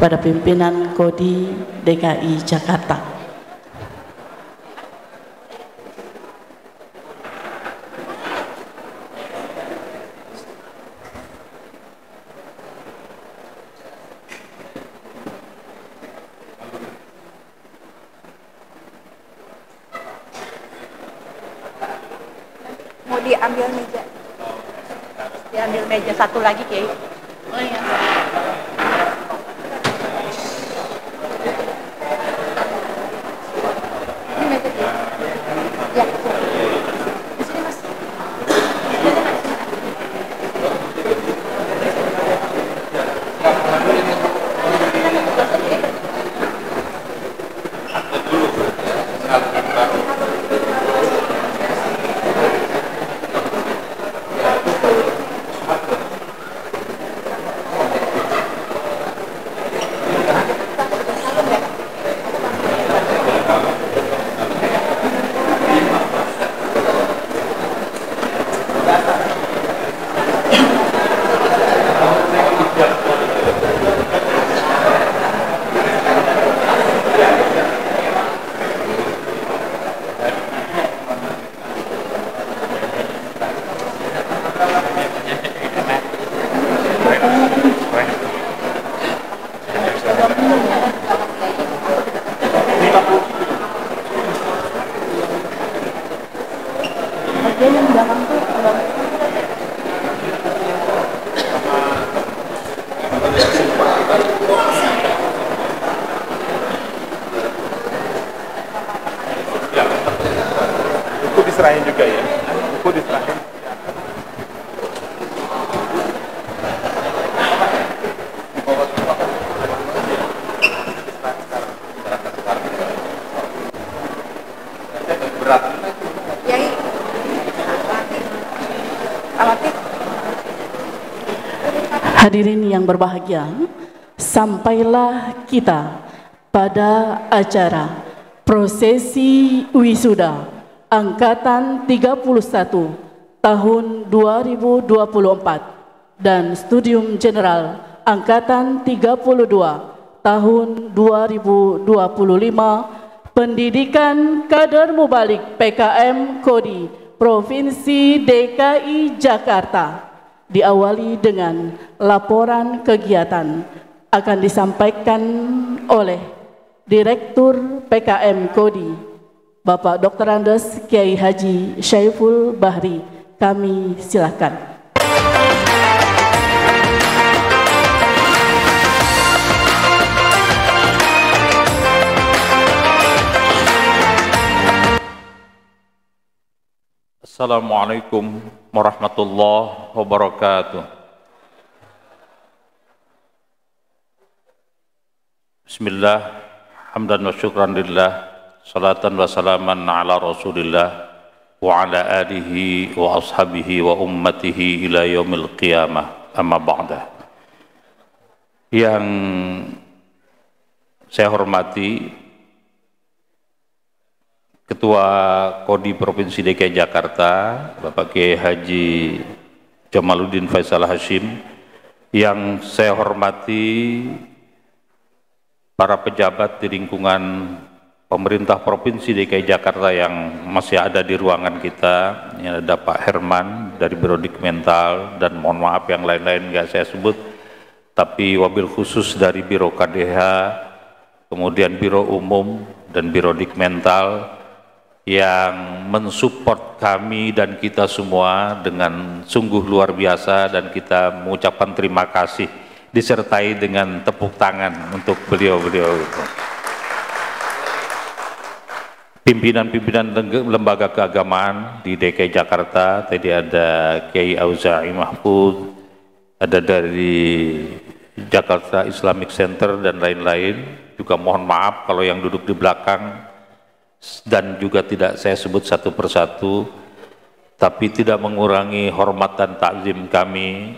pada pimpinan Kodi DKI Jakarta. Mau diambil meja satu lagi, Kiai. Oh iya. Ini meja Kiai. Ya. Di sini Mas. Buku diserahin juga ya. Buku diserahin. Berat. Kiai. Amatik. Hadirin yang berbahagia, sampailah kita pada acara prosesi wisuda Angkatan 31 tahun 2024 dan Studium General Angkatan 32 tahun 2025 Pendidikan Kader Mubalik PKM Kodi Provinsi DKI Jakarta. Diawali dengan laporan kegiatan akan disampaikan oleh Direktur PKM Kodi, Bapak Dr. Andes Kiai Haji Syaiful Bahri. Kami silakan. Assalamualaikum warahmatullahi wabarakatuh. Bismillah, hamdan wa syukran lillah, salatan wa salaman ala rasulillah wa ala alihi wa ashabihi wa ummatihi ila yaumil qiyamah, amma ba'da. Yang saya hormati Ketua Kodi Provinsi DKI Jakarta, Bapak Kiai Haji Jamaluddin Faisal Hashim, yang saya hormati para pejabat di lingkungan pemerintah Provinsi DKI Jakarta yang masih ada di ruangan kita. Ini ada Pak Herman dari Biro Dikmental, dan mohon maaf yang lain-lain nggak saya sebut, tapi wabil khusus dari Biro KDH, kemudian Biro Umum dan Biro Dikmental yang mensupport kami dan kita semua dengan sungguh luar biasa, dan kita mengucapkan terima kasih disertai dengan tepuk tangan untuk beliau-beliau itu. Pimpinan-pimpinan lembaga keagamaan di DKI Jakarta, tadi ada Kiai Auza'i Mahfud, ada dari Jakarta Islamic Center dan lain-lain. Juga mohon maaf kalau yang duduk di belakang dan juga tidak saya sebut satu persatu, tapi tidak mengurangi hormat dan takzim kami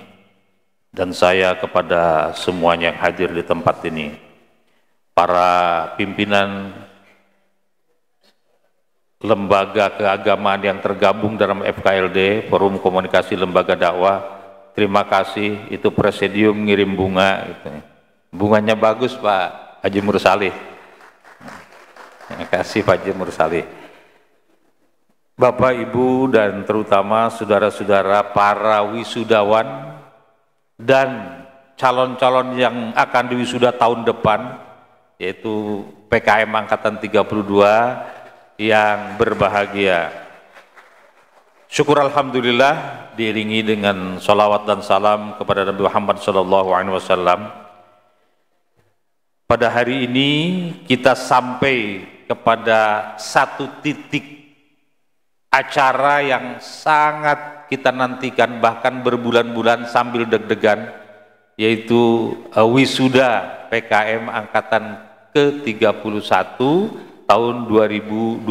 dan saya kepada semuanya yang hadir di tempat ini. Para pimpinan lembaga keagamaan yang tergabung dalam FKLD, Forum Komunikasi Lembaga Dakwah, terima kasih, itu presidium ngirim bunga gitu. Bunganya bagus Pak Haji Mursalih. Terima kasih Pak Haji Mursalih. Bapak, Ibu, dan terutama saudara-saudara para wisudawan dan calon-calon yang akan diwisuda tahun depan, yaitu PKM Angkatan 32 yang berbahagia. Syukur Alhamdulillah diiringi dengan salawat dan salam kepada Nabi Muhammad SAW. Pada hari ini kita sampai kepada satu titik acara yang sangat kita nantikan bahkan berbulan-bulan sambil deg-degan, yaitu wisuda PKM Angkatan ke-31 tahun 2024.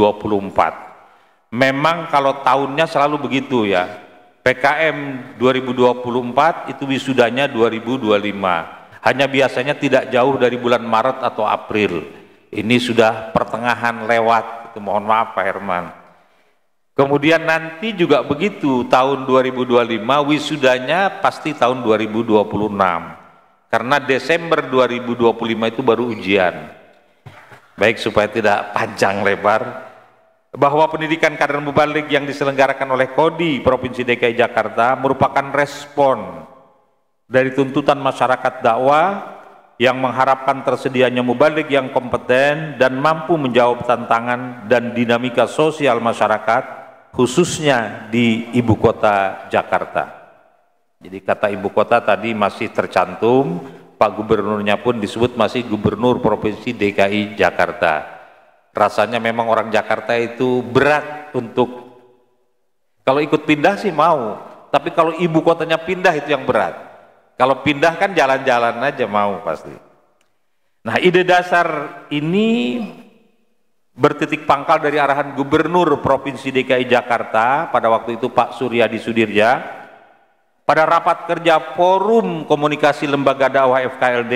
Memang kalau tahunnya selalu begitu ya, PKM 2024 itu wisudanya 2025, hanya biasanya tidak jauh dari bulan Maret atau April. Ini sudah pertengahan lewat, itu mohon maaf Pak Herman. Kemudian nanti juga begitu, tahun 2025 wisudanya pasti tahun 2026. Karena Desember 2025 itu baru ujian. Baik, supaya tidak panjang lebar, bahwa pendidikan kader mubalik yang diselenggarakan oleh Kodi Provinsi DKI Jakarta merupakan respon dari tuntutan masyarakat dakwah yang mengharapkan tersedianya mubalik yang kompeten dan mampu menjawab tantangan dan dinamika sosial masyarakat, khususnya di ibu kota Jakarta. Jadi kata ibu kota tadi masih tercantum, Pak Gubernurnya pun disebut masih Gubernur Provinsi DKI Jakarta. Rasanya memang orang Jakarta itu berat untuk, kalau ikut pindah sih mau, tapi kalau ibu kotanya pindah itu yang berat. Kalau pindah kan jalan-jalan aja mau pasti. Nah, ide dasar ini bertitik pangkal dari arahan Gubernur Provinsi DKI Jakarta pada waktu itu Pak Suryadi Sudirja pada rapat kerja Forum Komunikasi Lembaga Dakwah FKLD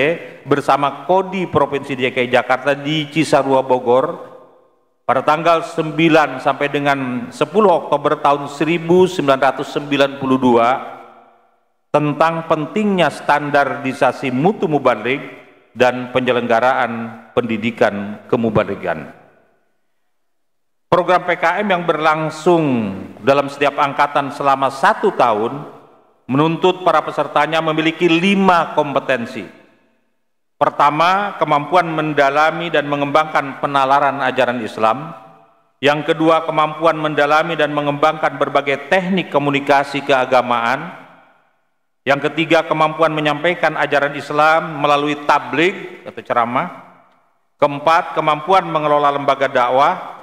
bersama Kodi Provinsi DKI Jakarta di Cisarua Bogor pada tanggal 9 sampai dengan 10 Oktober tahun 1992 tentang pentingnya standarisasi mutu mubalik dan penyelenggaraan pendidikan kemubalikan. Program PKM yang berlangsung dalam setiap angkatan selama 1 tahun menuntut para pesertanya memiliki 5 kompetensi. Pertama, kemampuan mendalami dan mengembangkan penalaran ajaran Islam. Yang kedua, kemampuan mendalami dan mengembangkan berbagai teknik komunikasi keagamaan. Yang ketiga, kemampuan menyampaikan ajaran Islam melalui tabligh atau ceramah. Keempat, kemampuan mengelola lembaga dakwah.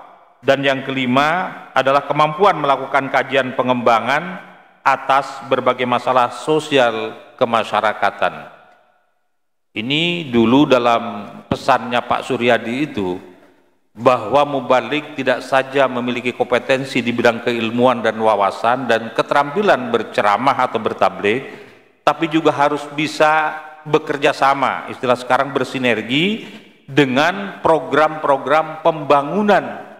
Dan yang kelima adalah kemampuan melakukan kajian pengembangan atas berbagai masalah sosial kemasyarakatan. Ini dulu dalam pesannya Pak Suryadi itu, bahwa mubalik tidak saja memiliki kompetensi di bidang keilmuan dan wawasan dan keterampilan berceramah atau bertabligh, tapi juga harus bisa bekerja sama, istilah sekarang bersinergi dengan program-program pembangunan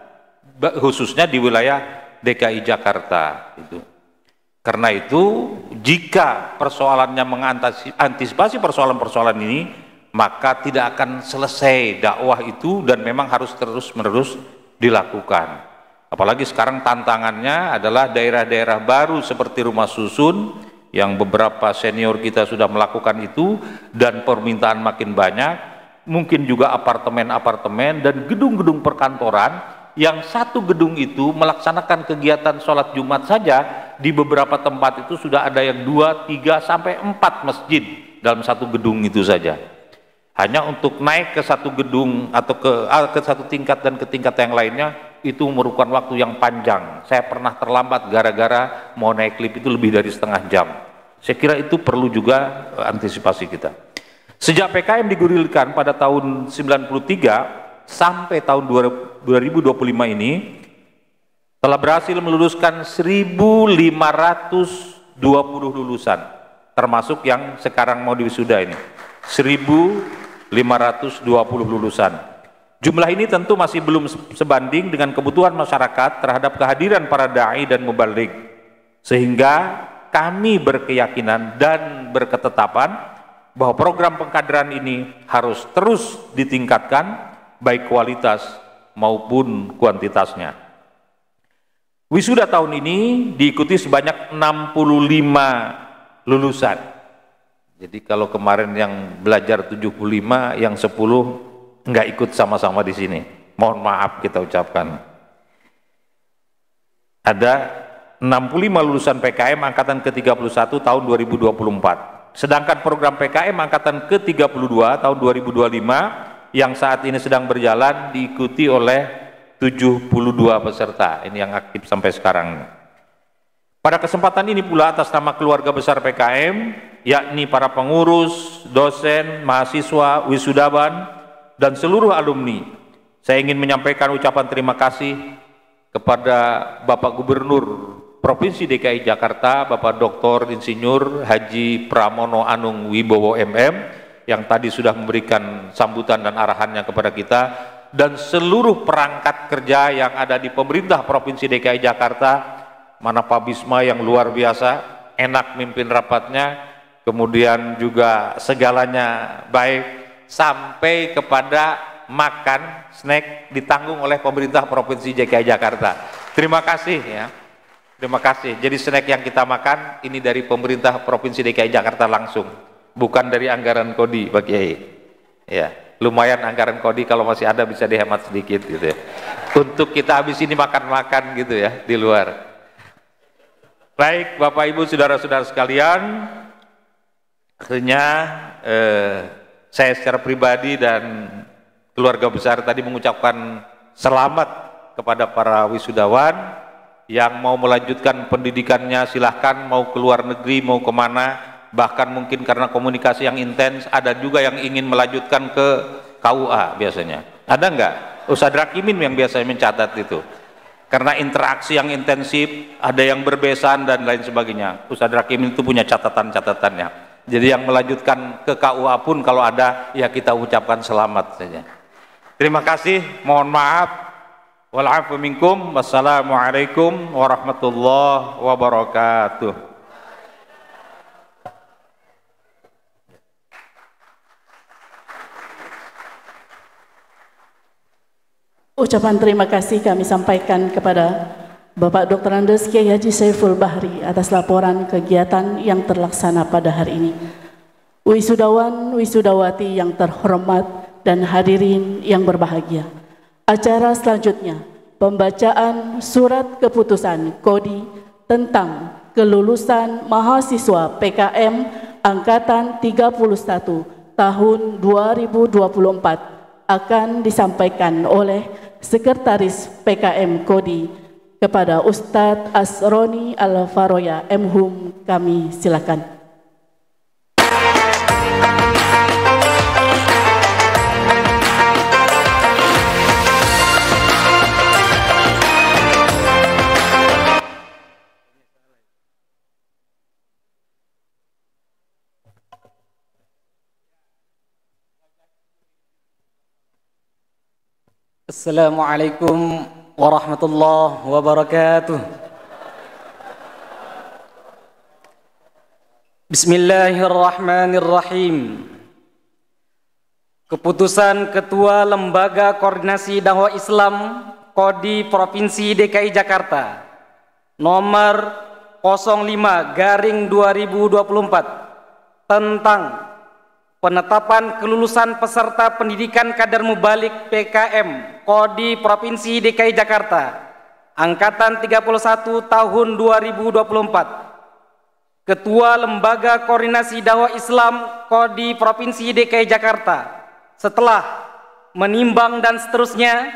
khususnya di wilayah DKI Jakarta itu. Karena itu jika persoalannya mengantisipasi persoalan-persoalan ini, maka tidak akan selesai dakwah itu dan memang harus terus-menerus dilakukan. Apalagi sekarang tantangannya adalah daerah-daerah baru seperti rumah susun yang beberapa senior kita sudah melakukan itu dan permintaan makin banyak, mungkin juga apartemen-apartemen dan gedung-gedung perkantoran yang satu gedung itu melaksanakan kegiatan sholat Jumat saja di beberapa tempat itu sudah ada yang 2, 3, sampai 4 masjid dalam satu gedung itu saja. Hanya untuk naik ke satu gedung atau ke satu tingkat dan ke tingkat yang lainnya itu memerlukan waktu yang panjang. Saya pernah terlambat gara-gara mau naik lift itu lebih dari setengah jam. Saya kira itu perlu juga antisipasi kita. Sejak PKM digulirkan pada tahun 93 sampai tahun 2025 ini telah berhasil meluluskan 1.520 lulusan, termasuk yang sekarang mau diwisuda ini 1.520 lulusan. Jumlah ini tentu masih belum sebanding dengan kebutuhan masyarakat terhadap kehadiran para da'i dan mubalik, sehingga kami berkeyakinan dan berketetapan bahwa program pengkaderan ini harus terus ditingkatkan, baik kualitas maupun kuantitasnya. Wisuda tahun ini diikuti sebanyak 65 lulusan. Jadi kalau kemarin yang belajar 75, yang 10 nggak ikut sama-sama di sini. Mohon maaf kita ucapkan. Ada 65 lulusan PKM angkatan ke-31 tahun 2024. Sedangkan program PKM angkatan ke-32 tahun 2025 yang saat ini sedang berjalan diikuti oleh 72 peserta. Ini yang aktif sampai sekarang. Pada kesempatan ini pula atas nama keluarga besar PKM, yakni para pengurus, dosen, mahasiswa, wisudawan, dan seluruh alumni, saya ingin menyampaikan ucapan terima kasih kepada Bapak Gubernur Provinsi DKI Jakarta, Bapak Dr. Insinyur Haji Pramono Anung Wibowo MM, yang tadi sudah memberikan sambutan dan arahannya kepada kita, dan seluruh perangkat kerja yang ada di pemerintah Provinsi DKI Jakarta, mana Pak Bisma yang luar biasa, enak mimpin rapatnya, kemudian juga segalanya baik, sampai kepada makan, snack ditanggung oleh pemerintah Provinsi DKI Jakarta. Terima kasih ya. Terima kasih. Jadi snack yang kita makan ini dari pemerintah Provinsi DKI Jakarta langsung, bukan dari anggaran Kodi, Pak Kiai. Ya, lumayan anggaran Kodi kalau masih ada bisa dihemat sedikit gitu ya. Untuk kita habis ini makan-makan gitu ya di luar. Baik, Bapak Ibu, saudara-saudara sekalian, akhirnya saya secara pribadi dan keluarga besar tadi mengucapkan selamat kepada para wisudawan. Yang mau melanjutkan pendidikannya silahkan, mau ke luar negeri, mau kemana, bahkan mungkin karena komunikasi yang intens, ada juga yang ingin melanjutkan ke KUA biasanya. Ada enggak? Ustadz Rakimin yang biasanya mencatat itu. Karena interaksi yang intensif, ada yang berbesan dan lain sebagainya. Ustadz Rakimin itu punya catatan-catatannya. Jadi yang melanjutkan ke KUA pun kalau ada, ya kita ucapkan selamat saja. Terima kasih, mohon maaf. Wal-'afwu minkum. Wassalamualaikum warahmatullahi wabarakatuh. Ucapan terima kasih kami sampaikan kepada Bapak Dr. Andes Kiai Haji Saiful Bahri atas laporan kegiatan yang terlaksana pada hari ini. Wisudawan, wisudawati yang terhormat dan hadirin yang berbahagia. Acara selanjutnya, pembacaan surat keputusan Kodi tentang kelulusan mahasiswa PKM Angkatan 31 tahun 2024 akan disampaikan oleh Sekretaris PKM Kodi kepada Ustadz Asroni Al-Faroya MHum. Kami silakan. Assalamualaikum warahmatullahi wabarakatuh. Bismillahirrahmanirrahim. Keputusan Ketua Lembaga Koordinasi Dakwah Islam Kodi Provinsi DKI Jakarta nomor 05/2024 tentang penetapan kelulusan peserta pendidikan kader mubalik PKM Kodi Provinsi DKI Jakarta Angkatan 31 tahun 2024. Ketua Lembaga Koordinasi Dakwah Islam Kodi Provinsi DKI Jakarta setelah menimbang dan seterusnya,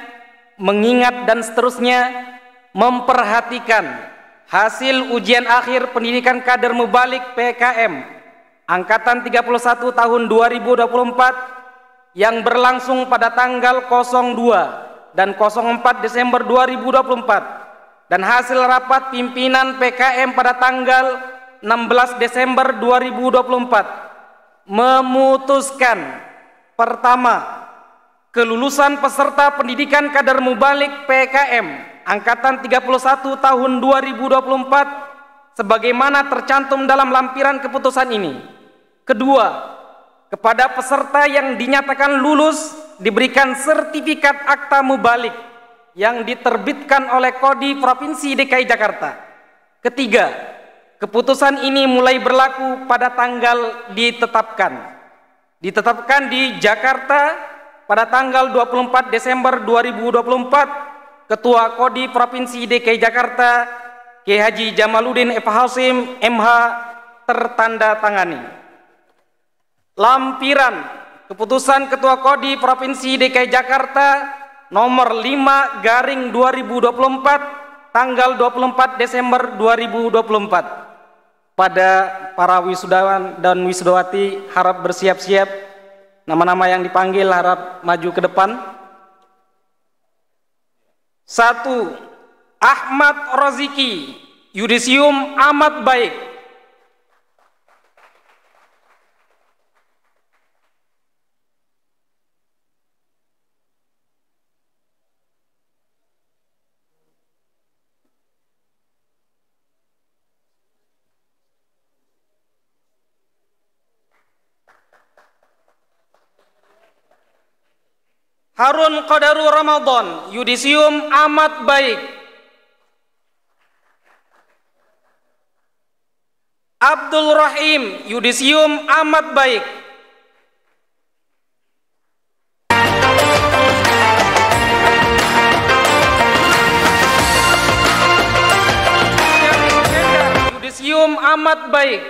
mengingat dan seterusnya, memperhatikan hasil ujian akhir pendidikan kader mubalik PKM Angkatan 31 tahun 2024 yang berlangsung pada tanggal 02 dan 04 Desember 2024 dan hasil rapat pimpinan PKM pada tanggal 16 Desember 2024 memutuskan: pertama, kelulusan peserta pendidikan kader mubalik PKM Angkatan 31 tahun 2024 sebagaimana tercantum dalam lampiran keputusan ini. Kedua, kepada peserta yang dinyatakan lulus diberikan sertifikat akta mubalik yang diterbitkan oleh Kodi Provinsi DKI Jakarta. Ketiga, keputusan ini mulai berlaku pada tanggal ditetapkan. Ditetapkan di Jakarta pada tanggal 24 Desember 2024, Ketua Kodi Provinsi DKI Jakarta, Kiai Haji Jamaluddin F. Hasyim, MH, tertanda tangani. Lampiran keputusan Ketua Kodi Provinsi DKI Jakarta nomor 5/2024 tanggal 24 Desember 2024. Pada para wisudawan dan wisudawati harap bersiap-siap, nama-nama yang dipanggil harap maju ke depan. 1. Ahmad Roziki, yudisium amat baik. Harun Qadaru Ramadan, yudisium amat baik. Abdul Rahim, yudisium amat baik. Yudisium amat baik.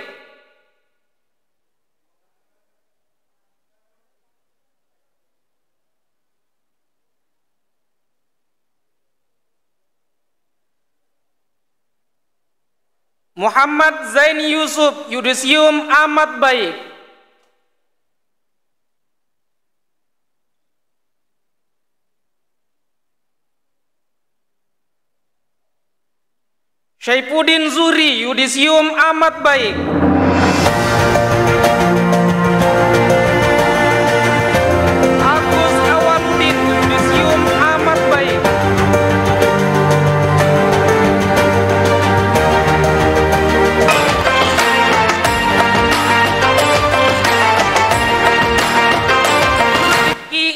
Muhammad Zaini Yusuf, yudisium amat baik. Syaifuddin Zuri, yudisium amat baik. Agus Awaludin, yudisium amat baik.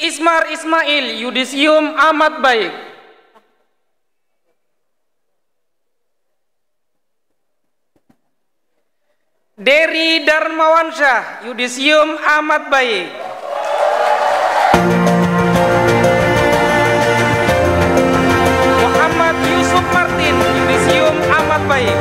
Ismar Ismail, yudisium amat baik. Dery Darmawansyah, yudisium amat baik. Muhammad Yusuf Martin, yudisium amat baik.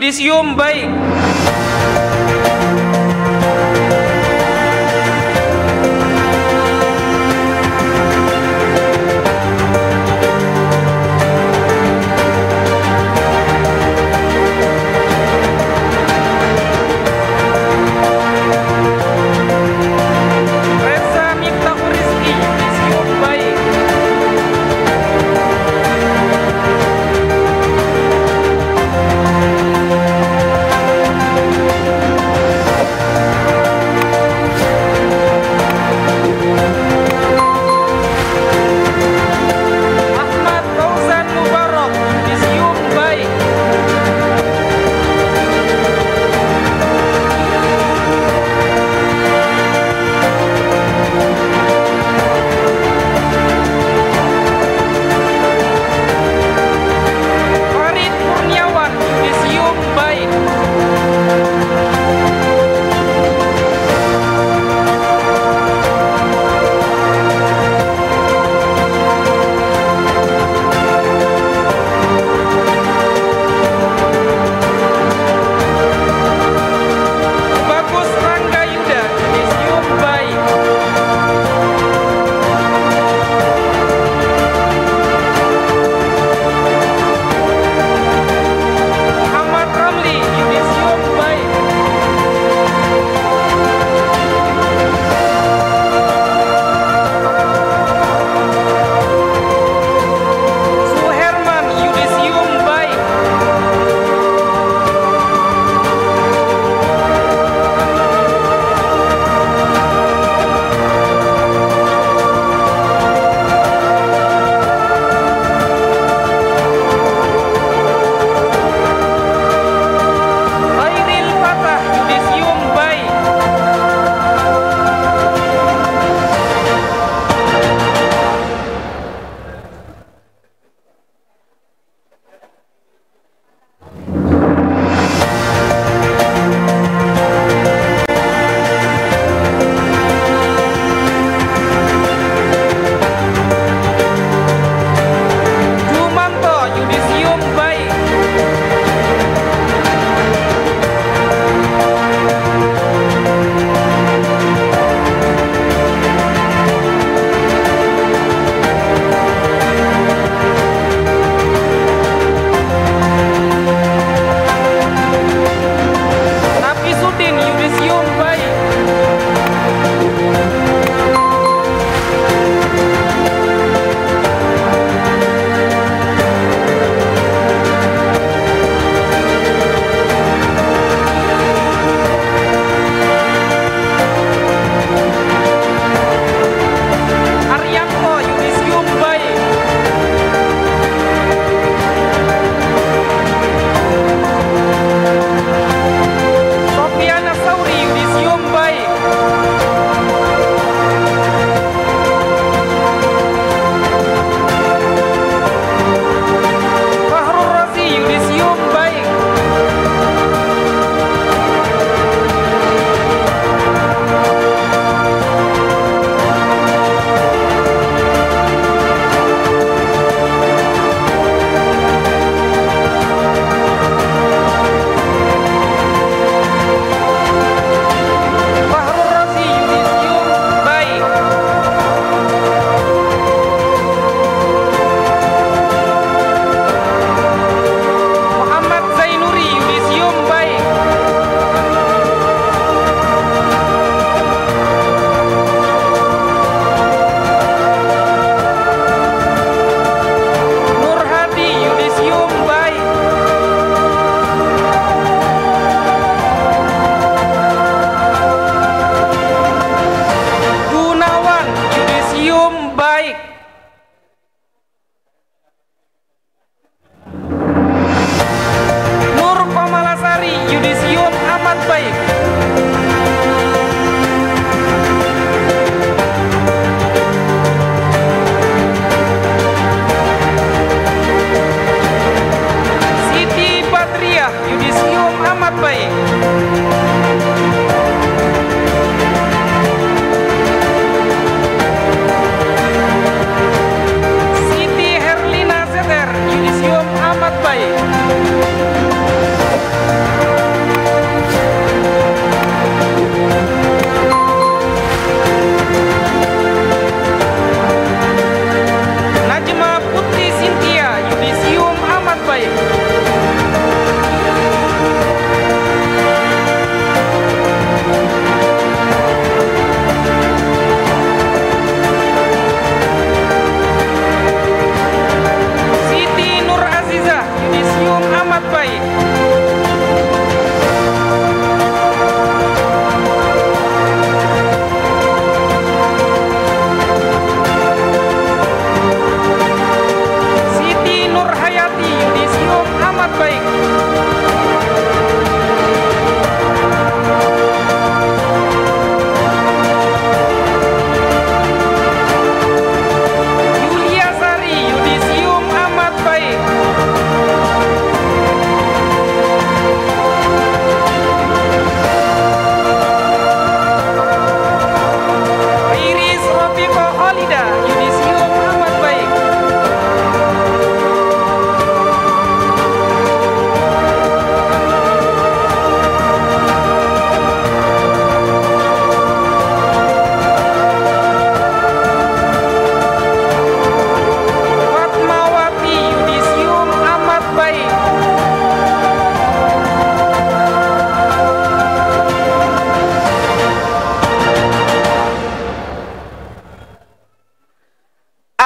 yudisium baik.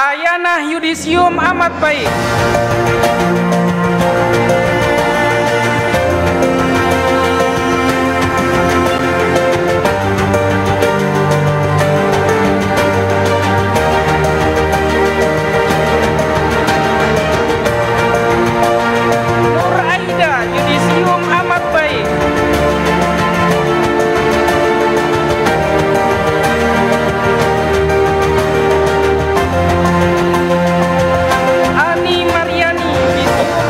Ayana Yudisium amat baik. Nur Aida Yudisium amat baik. Ani Mariani Yudisium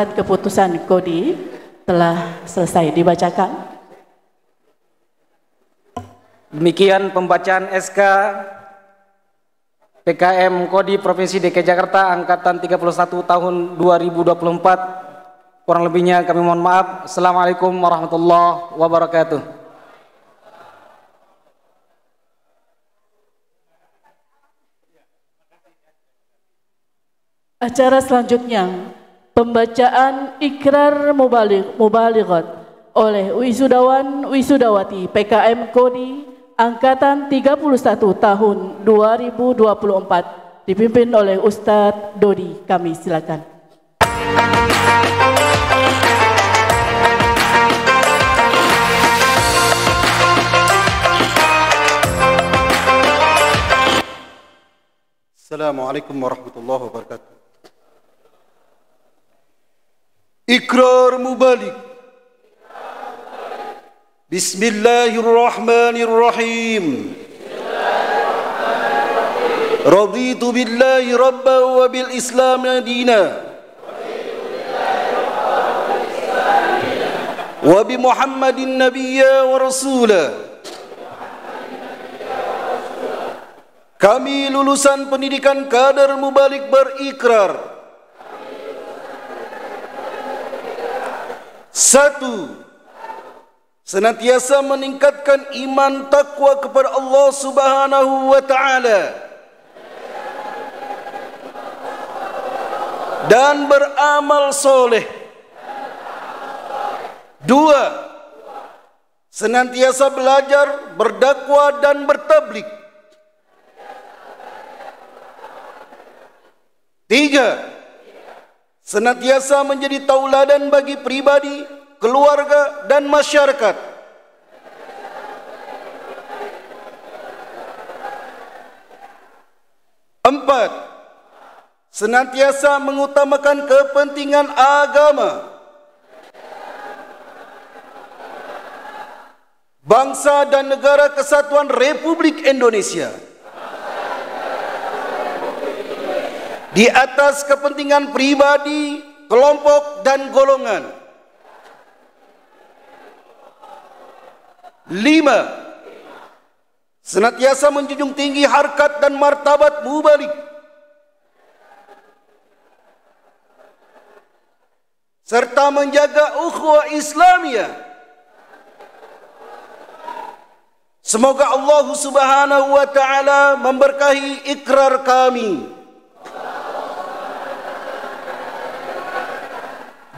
surat keputusan Kodi telah selesai dibacakan. Demikian pembacaan SK PKM Kodi Provinsi DKI Jakarta Angkatan 31 tahun 2024. Kurang lebihnya kami mohon maaf. Assalamualaikum warahmatullahi wabarakatuh. Acara selanjutnya, pembacaan ikrar mubalighat oleh wisudawan wisudawati PKM Kodi Angkatan 31 tahun 2024 dipimpin oleh Ustadz Dodi. Kami silakan. Assalamualaikum warahmatullahi wabarakatuh. Ikrar mubalik. Bismillahirrahmanirrahim. Raditu billahi rabban wa bil islam dina. Wa bi Muhammadin nabiyya wa rasula. Kami lulusan pendidikan kader mubalik berikrar. 1. Senantiasa meningkatkan iman takwa kepada Allah Subhanahu wa taala dan beramal soleh. 2. Senantiasa belajar, berdakwah dan bertablik. 3. Senantiasa menjadi tauladan bagi pribadi, keluarga dan masyarakat. 4. Senantiasa mengutamakan kepentingan agama, bangsa dan negara kesatuan Republik Indonesia di atas kepentingan pribadi, kelompok dan golongan. 5. Senantiasa menjunjung tinggi harkat dan martabat mubalik, serta menjaga ukhuwah Islamiyah. Semoga Allah Subhanahu wa taala memberkahi ikrar kami.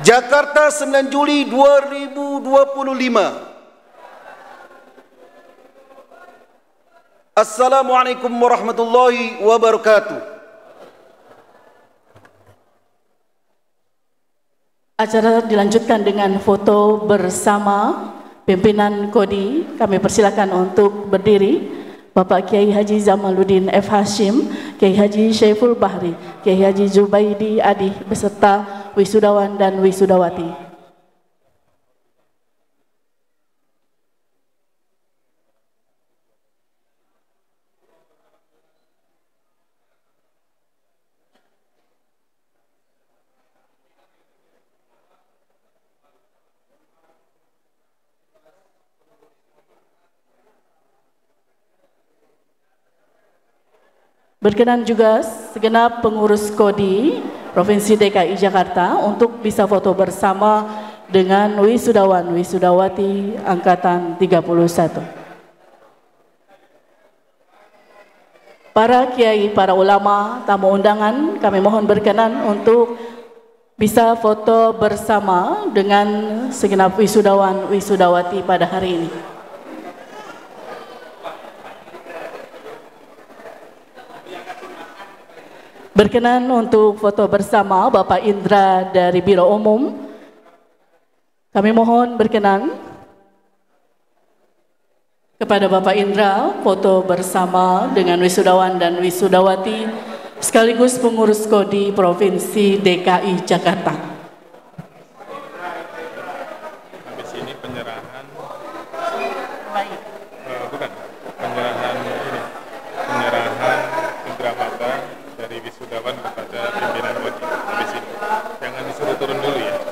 Jakarta 9 Juli 2025. Assalamualaikum warahmatullahi wabarakatuh. Acara dilanjutkan dengan foto bersama pimpinan Kodi. Kami persilakan untuk berdiri. Bapak Kiai Haji Zamaluddin F. Hashim, Kiai Haji Syaiful Bahri, Kiai Haji Zubaidi Adi beserta wisudawan dan wisudawati. Berkenan juga segenap pengurus Kodi Provinsi DKI Jakarta untuk bisa foto bersama dengan wisudawan wisudawati Angkatan 31. Para kiai, para ulama, tamu undangan, kami mohon berkenan untuk bisa foto bersama dengan segenap wisudawan wisudawati pada hari ini. Berkenan untuk foto bersama Bapak Indra dari Biro Umum. Kami mohon berkenan kepada Bapak Indra foto bersama dengan wisudawan dan wisudawati sekaligus pengurus Kodi Provinsi DKI Jakarta. Habis ini penyerahan indra mata dari wisudawan kepada pimpinan Kodi. Habis ini jangan disuruh turun dulu ya.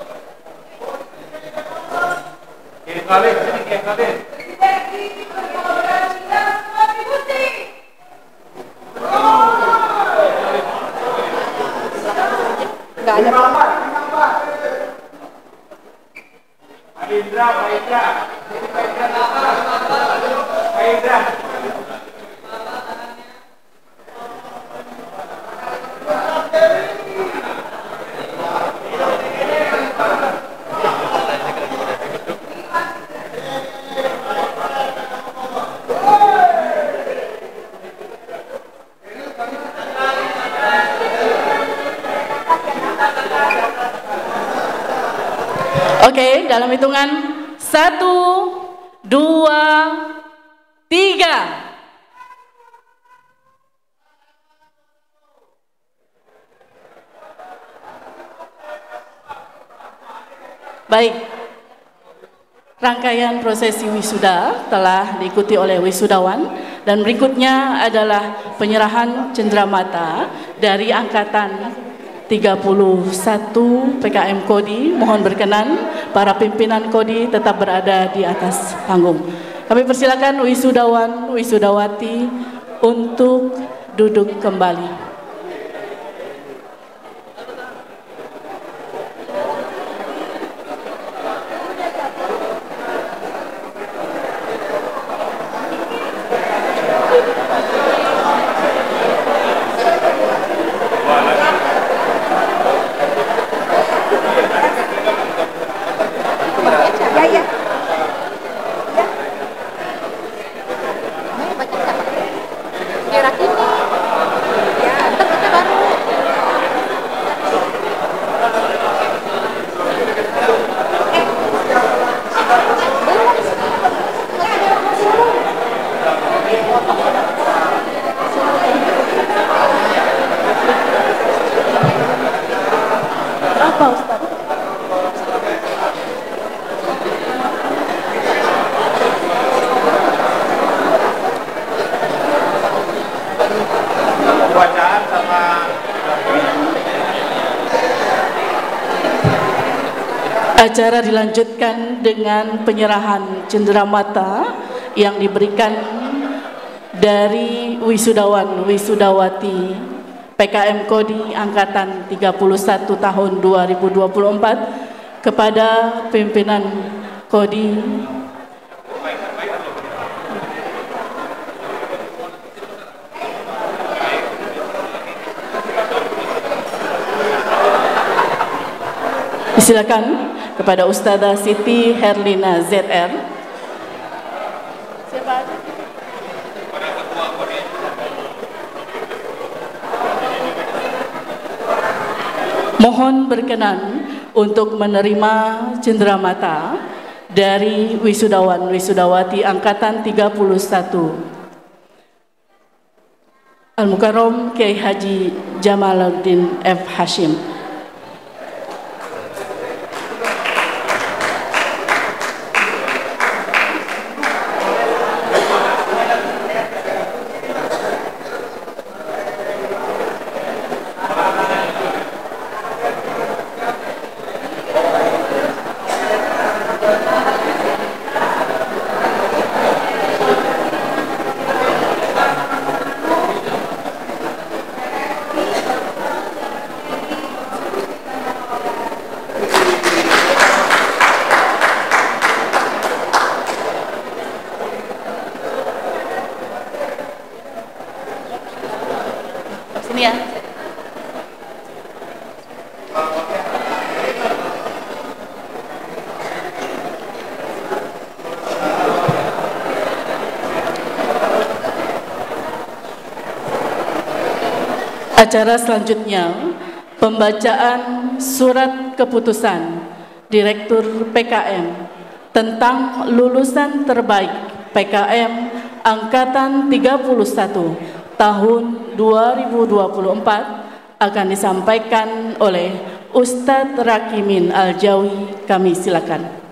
dalam hitungan 1, 2, 3. Baik, rangkaian prosesi wisuda telah diikuti oleh wisudawan dan berikutnya adalah penyerahan cenderamata dari angkatan 31 PKM Kodi. Mohon berkenan para pimpinan Kodi tetap berada di atas panggung. Kami persilakan wisudawan, wisudawati untuk duduk kembali. Acara dilanjutkan dengan penyerahan cenderamata yang diberikan dari wisudawan wisudawati PKM Kodi angkatan 31 tahun 2024 kepada pimpinan Kodi. Silakan kepada Ustazah Siti Herlina ZR. Siapa aja? Mohon berkenan untuk menerima cenderamata dari wisudawan wisudawati angkatan 31 Al-Mukarram Kiai Haji Jamaluddin F. Hashim. Sini ya. Acara selanjutnya pembacaan surat keputusan Direktur PKM tentang lulusan terbaik PKM angkatan 31 tahun 2024 akan disampaikan oleh Ustadz Rakimin Al-Jawi. Kami silakan.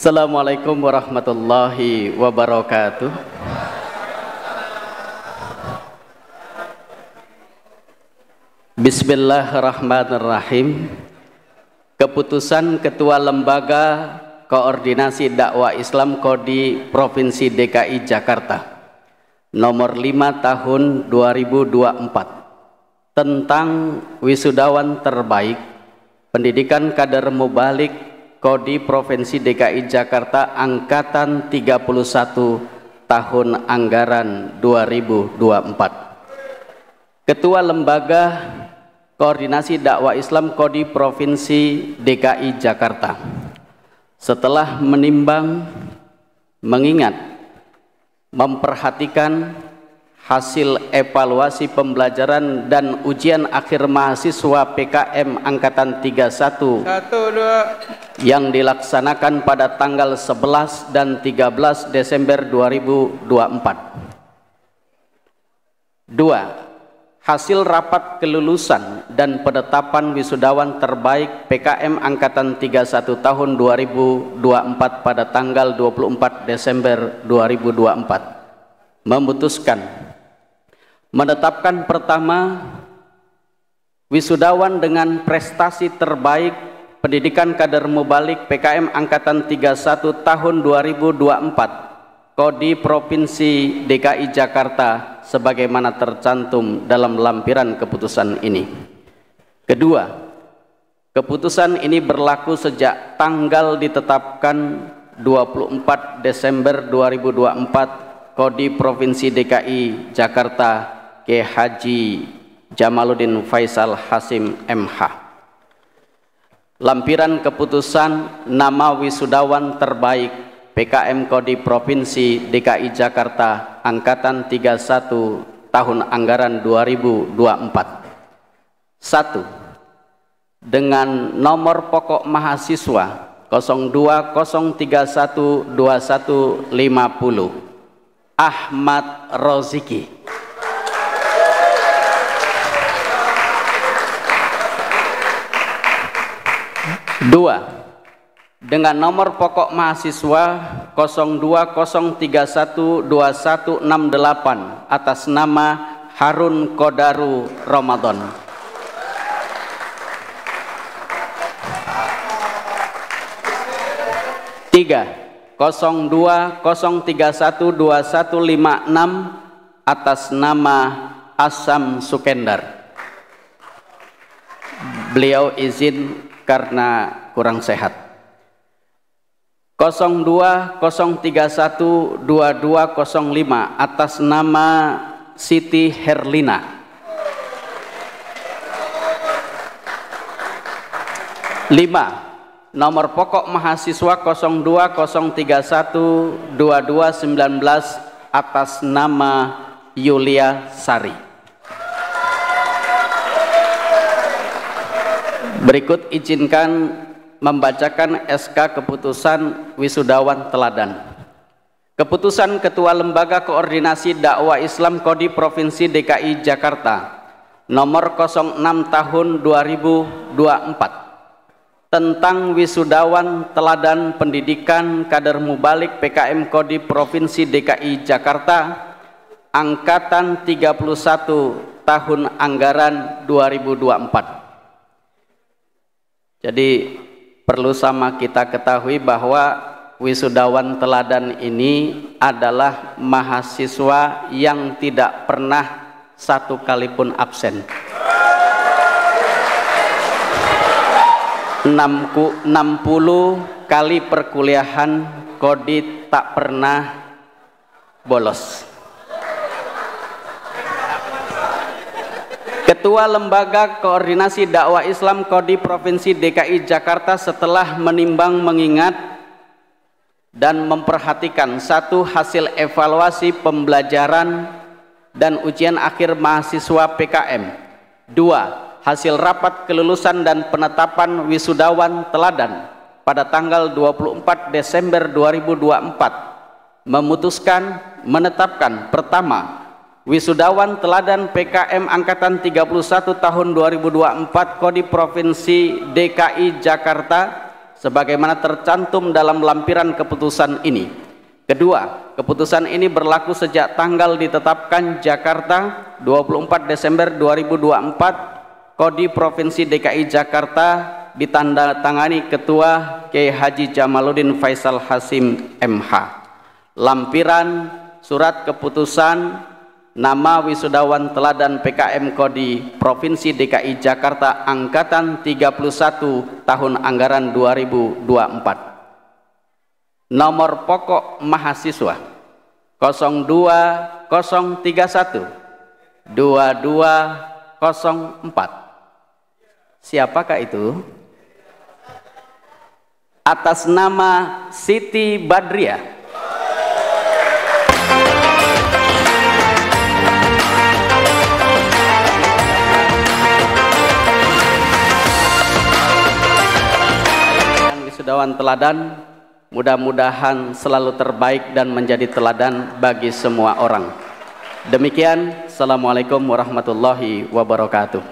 Assalamualaikum warahmatullahi wabarakatuh. Bismillahirrahmanirrahim. Keputusan Ketua Lembaga Koordinasi Dakwah Islam Kodi Provinsi DKI Jakarta nomor 5 tahun 2024 tentang wisudawan terbaik pendidikan kader mubalik Kodi Provinsi DKI Jakarta angkatan 31 tahun anggaran 2024. Ketua Lembaga Koordinasi Dakwah Islam Kodi Provinsi DKI Jakarta, setelah menimbang, mengingat, memperhatikan hasil evaluasi pembelajaran dan ujian akhir mahasiswa PKM Angkatan 31 yang dilaksanakan pada tanggal 11 dan 13 Desember 2024. 2. Hasil rapat kelulusan dan penetapan wisudawan terbaik PKM Angkatan 31 tahun 2024 pada tanggal 24 Desember 2024 memutuskan menetapkan pertama, wisudawan dengan prestasi terbaik pendidikan kader mubalik PKM Angkatan 31 tahun 2024 Kodi Provinsi DKI Jakarta sebagaimana tercantum dalam lampiran keputusan ini. Kedua, keputusan ini berlaku sejak tanggal ditetapkan 24 Desember 2024 Kodi Provinsi DKI Jakarta Kiai Haji Jamaluddin Faisal Hasim MH. Lampiran keputusan nama wisudawan terbaik PKM Kodi Provinsi DKI Jakarta Angkatan 31 tahun anggaran 2024. 1. Dengan nomor pokok mahasiswa 02031250 Ahmad Roziki. 2. Dengan nomor pokok mahasiswa 0203121168 atas nama Harun Kodaru Ramadan. 3. 0203121156 atas nama Asam Sukendar. Beliau izin karena kurang sehat. 0203122205 atas nama Siti Herlina. 5. Nomor pokok mahasiswa 0203122219 atas nama Yulia Sari. Berikut izinkan membacakan SK Keputusan Wisudawan Teladan. Keputusan Ketua Lembaga Koordinasi Dakwah Islam Kodi Provinsi DKI Jakarta nomor 06 tahun 2024 tentang wisudawan teladan pendidikan kader mubalik PKM Kodi Provinsi DKI Jakarta Angkatan 31 tahun anggaran 2024. Jadi perlu sama kita ketahui bahwa wisudawan teladan ini adalah mahasiswa yang tidak pernah satu kali pun absen. 60 kali perkuliahan Kodi tak pernah bolos. Ketua Lembaga Koordinasi Dakwah Islam Kodi Provinsi DKI Jakarta setelah menimbang, mengingat, dan memperhatikan satu, hasil evaluasi pembelajaran dan ujian akhir mahasiswa PKM. 2. Hasil rapat kelulusan dan penetapan wisudawan teladan pada tanggal 24 Desember 2024 memutuskan menetapkan pertama, wisudawan teladan PKM Angkatan 31 tahun 2024 Kodi Provinsi DKI Jakarta sebagaimana tercantum dalam lampiran keputusan ini. Kedua, keputusan ini berlaku sejak tanggal ditetapkan Jakarta 24 Desember 2024 Kodi Provinsi DKI Jakarta ditandatangani Ketua Kiai Haji Jamaluddin Faisal Hasim MH. Lampiran surat keputusan nama wisudawan teladan PKM Kodi Provinsi DKI Jakarta Angkatan 31 tahun anggaran 2024. Nomor pokok mahasiswa 02031 2204. Siapakah itu? Atas nama Siti Badriah. Wisudawan teladan, mudah-mudahan selalu terbaik dan menjadi teladan bagi semua orang. Demikian, Assalamualaikum warahmatullahi wabarakatuh.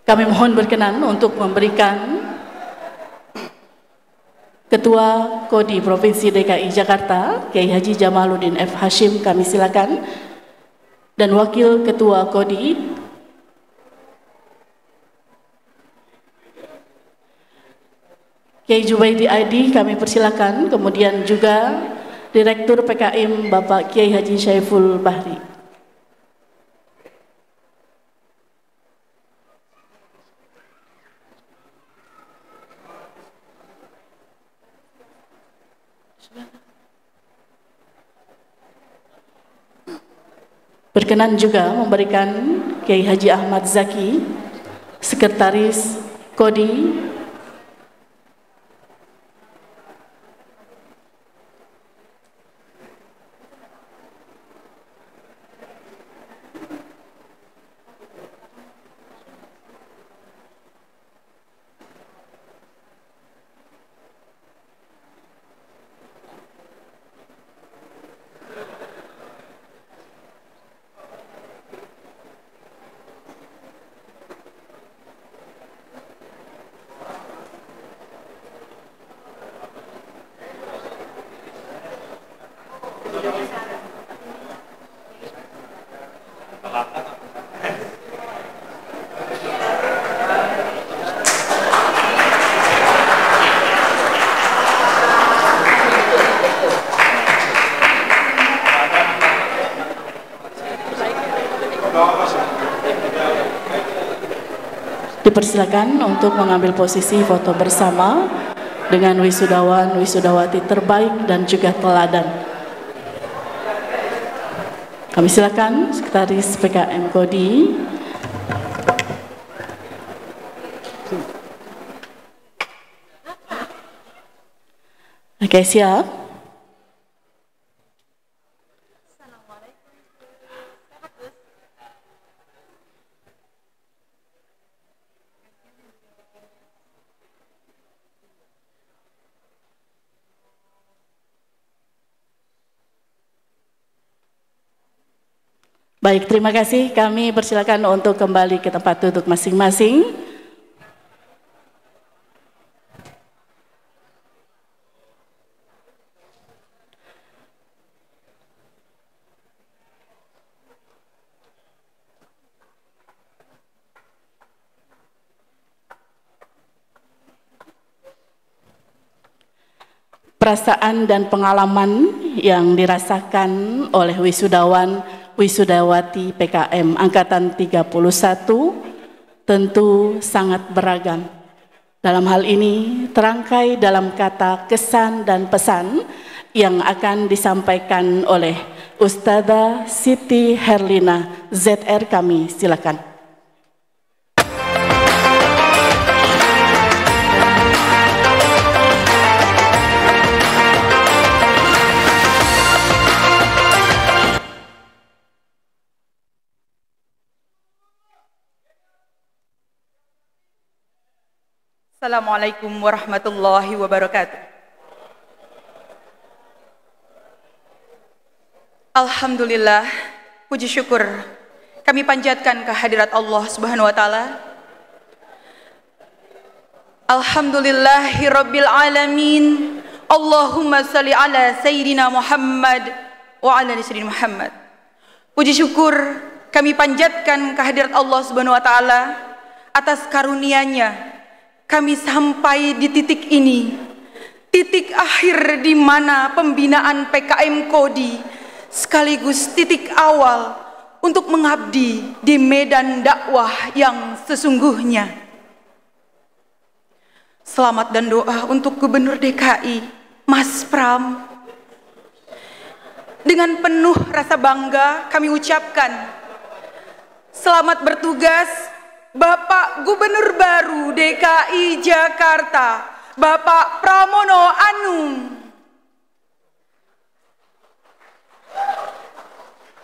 Kami mohon berkenan untuk memberikan Ketua Kodi Provinsi DKI Jakarta, Kiai Haji Jamaluddin F. Hashim, kami silakan. Dan Wakil Ketua Kodi, Kiai Jubaidi ID, kami persilakan. Kemudian juga Direktur PKM Bapak Kiai Haji Syaiful Bahri. Berkenan juga memberikan Kiai Haji Ahmad Zaki, Sekretaris Kodi, dipersilakan untuk mengambil posisi foto bersama dengan wisudawan wisudawati terbaik dan juga teladan. Kami silakan Sekretaris PKM Kodi. Oke, siap. Baik, terima kasih. Kami persilakan untuk kembali ke tempat duduk masing-masing. Perasaan dan pengalaman yang dirasakan oleh wisudawan wisudawati PKM Angkatan 31 tentu sangat beragam. Dalam hal ini terangkai dalam kata kesan dan pesan yang akan disampaikan oleh Ustadzah Siti Herlina ZR, kami silakan. Assalamualaikum warahmatullahi wabarakatuh. Alhamdulillah, puji syukur kami panjatkan kehadirat Allah Subhanahu wa taala. Alhamdulillahirabbil alamin. Allahumma shalli ala sayyidina Muhammad wa ala ali sayyidina Muhammad. Puji syukur kami panjatkan kehadirat Allah Subhanahu wa taala atas karunia-Nya. Kami sampai di titik ini, titik akhir di mana pembinaan PKM Kodi sekaligus titik awal untuk mengabdi di medan dakwah yang sesungguhnya. Selamat dan doa untuk Gubernur DKI, Mas Pram. Dengan penuh rasa bangga kami ucapkan, selamat bertugas Bapak Gubernur baru DKI Jakarta, Bapak Pramono Anung.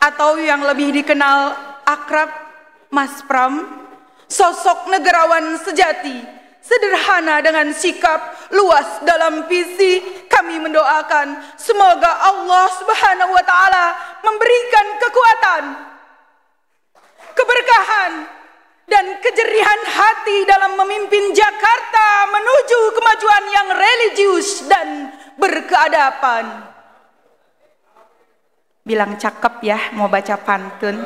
Atau yang lebih dikenal akrab Mas Pram, sosok negarawan sejati, sederhana dengan sikap, luas dalam visi. Kami mendoakan semoga Allah Subhanahu wa taala memberikan kekuatan, keberkahan dan kejerihan hati dalam memimpin Jakarta menuju kemajuan yang religius dan berkeadapan. Bilang cakep ya, mau baca pantun.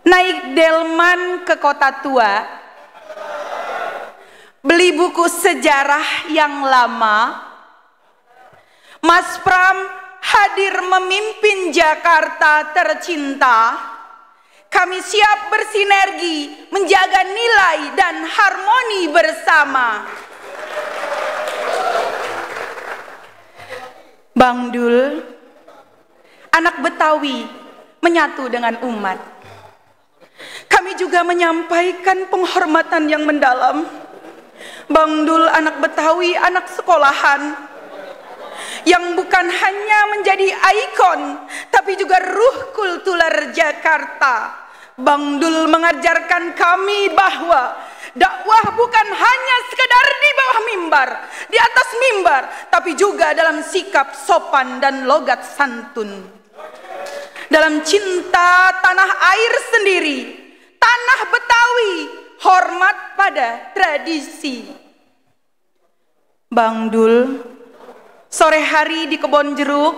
Naik delman ke kota tua, beli buku sejarah yang lama. Mas Pram hadir memimpin Jakarta tercinta. Kami siap bersinergi menjaga nilai dan harmoni bersama. Bang Dul, anak Betawi menyatu dengan umat. Kami juga menyampaikan penghormatan yang mendalam. Bang Dul anak Betawi, anak sekolahan, yang bukan hanya menjadi ikon, tapi juga ruh kultural Jakarta. Bang Dul mengajarkan kami bahwa dakwah bukan hanya sekedar di bawah mimbar, di atas mimbar, tapi juga dalam sikap sopan dan logat santun. Dalam cinta tanah air sendiri, tanah Betawi, hormat pada tradisi. Bang Dul, sore hari di Kebon Jeruk,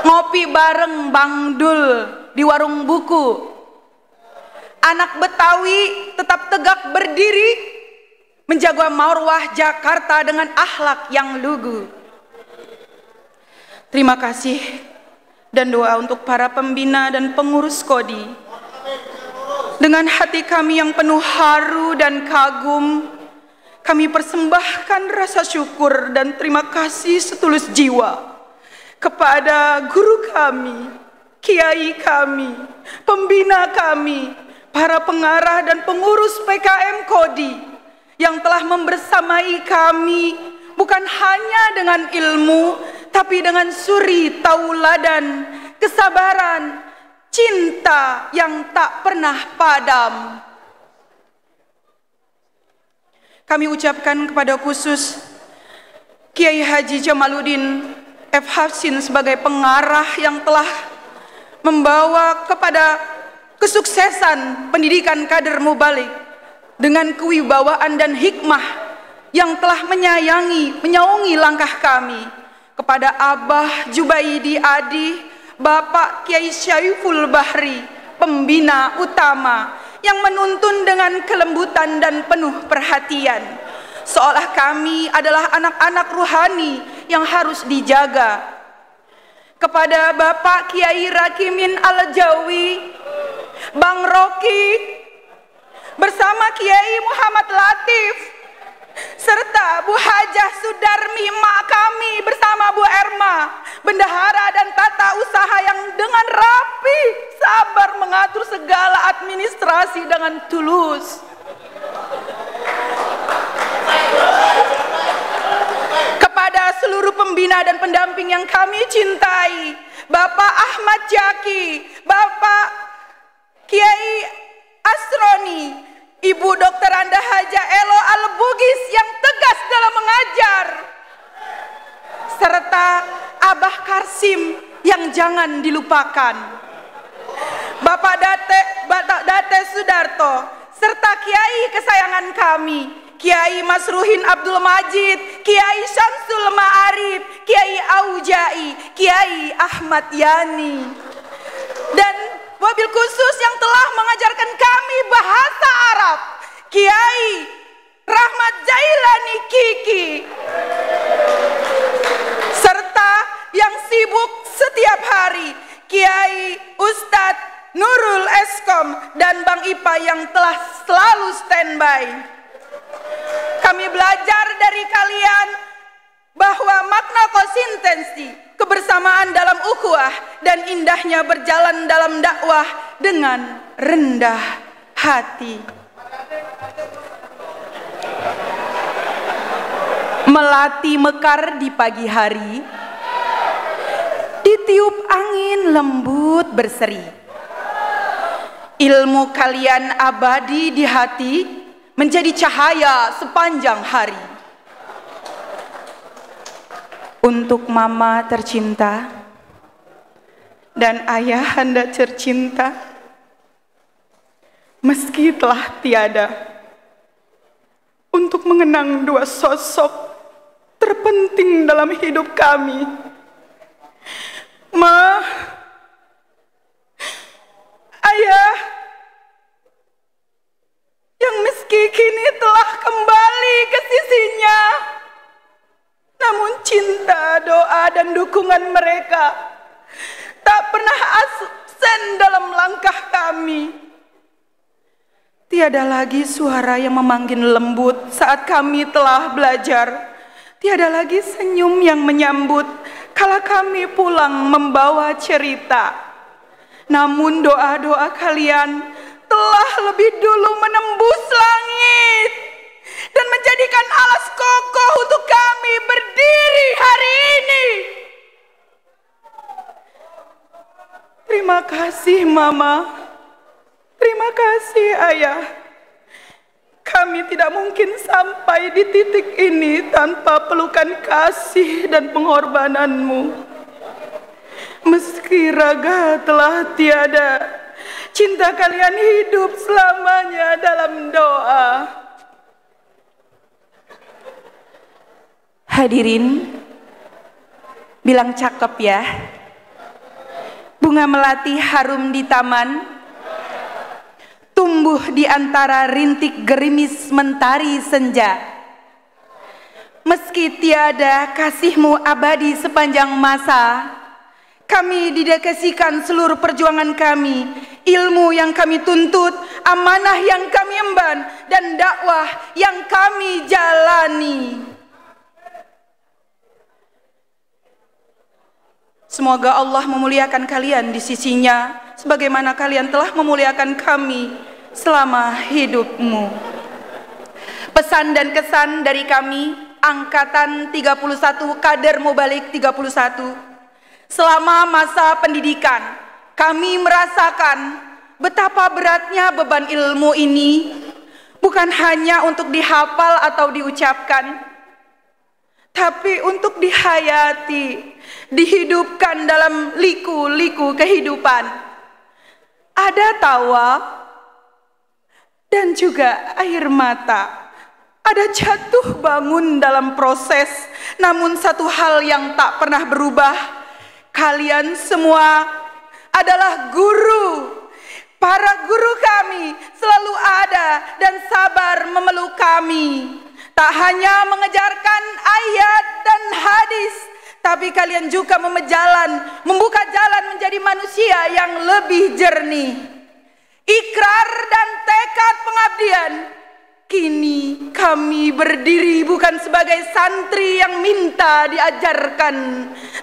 ngopi bareng Bang Dul di warung buku. Anak Betawi tetap tegak berdiri, menjaga marwah Jakarta dengan akhlak yang lugu. Terima kasih dan doa untuk para pembina dan pengurus Kodi. Dengan hati kami yang penuh haru dan kagum, kami persembahkan rasa syukur dan terima kasih setulus jiwa kepada guru kami, kiai kami, pembina kami, para pengarah dan pengurus PKM Kodi yang telah membersamai kami bukan hanya dengan ilmu, tapi dengan suri tauladan, kesabaran, cinta yang tak pernah padam. Kami ucapkan kepada khusus Kiai Haji Jamaluddin F. Hashim sebagai pengarah yang telah membawa kepada kesuksesan pendidikan kader mubalik dengan kewibawaan dan hikmah yang telah menyaungi langkah kami. Kepada Abah Jubaidi Adi, Bapak Kiai Syaiful Bahri, pembina utama yang menuntun dengan kelembutan dan penuh perhatian, seolah kami adalah anak-anak ruhani yang harus dijaga. Kepada Bapak Kiai Rakimin Al-Jawi, Bang Roki, bersama Kiai Muhammad Latif, serta Bu Hajah Sudarmi, mak kami bersama Bu Erma, bendahara dan tata usaha yang dengan rapi, sabar mengatur segala administrasi dengan tulus. Kepada seluruh pembina dan pendamping yang kami cintai, Bapak Ahmad Jaki, Bapak Kiai Asroni, Ibu Dr. Anda Haja Elo Al-Bugis yang tegas dalam mengajar, serta Abah Karsim yang jangan dilupakan, Bapak Date Sudarto, serta Kiai kesayangan kami, Kiai Masruhin Abdul Majid, Kiai Syamsul Ma'arif, Kiai Aujai, Kiai Ahmad Yani, dan wabil khusus yang telah mengajarkan kami bahasa Arab, Kiai Rahmat Jailani Kiki, serta yang sibuk setiap hari, Kiai Ustadz Nurul Eskom dan Bang Ipa yang telah selalu standby. Kami belajar dari kalian bahwa makna konsistensi, kebersamaan dalam ukhuwah, dan indahnya berjalan dalam dakwah dengan rendah hati. Melati mekar di pagi hari, ditiup angin lembut berseri. Ilmu kalian abadi di hati, menjadi cahaya sepanjang hari. Untuk mama tercinta dan ayahanda tercinta, meski telah tiada, untuk mengenang dua sosok terpenting dalam hidup kami. Ma, ayah, yang meski kini telah kembali ke sisinya, namun cinta, doa, dan dukungan mereka tak pernah absen dalam langkah kami. Tiada lagi suara yang memanggil lembut saat kami telah belajar. Tiada lagi senyum yang menyambut kala kami pulang membawa cerita. Namun doa-doa kalian telah lebih dulu menembus langit dan menjadikan alas kokoh untuk kami berdiri hari ini. Terima kasih Mama, terima kasih Ayah. Kami tidak mungkin sampai di titik ini tanpa pelukan kasih dan pengorbananmu. Meski raga telah tiada, cinta kalian hidup selamanya dalam doa. Hadirin, bilang cakep ya. Bunga melati harum di taman, tumbuh di antara rintik gerimis mentari senja. Meski tiada kasihmu abadi sepanjang masa, kami didedikasikan seluruh perjuangan kami, ilmu yang kami tuntut, amanah yang kami emban, dan dakwah yang kami jalani. Semoga Allah memuliakan kalian di sisinya, sebagaimana kalian telah memuliakan kami selama hidupmu. Pesan dan kesan dari kami, Angkatan 31 Kader Mubalik 31. Selama masa pendidikan, kami merasakan betapa beratnya beban ilmu ini, bukan hanya untuk dihafal atau diucapkan, tapi untuk dihayati, dihidupkan dalam liku-liku kehidupan. Ada tawa dan juga air mata. Ada jatuh bangun dalam proses, namun satu hal yang tak pernah berubah, kalian semua adalah guru. Para guru kami selalu ada dan sabar memeluk kami. Tak hanya mengejarkan ayat dan hadis, tapi kalian juga membuka jalan menjadi manusia yang lebih jernih. Ikrar dan tekad pengabdian. Kini kami berdiri bukan sebagai santri yang minta diajarkan,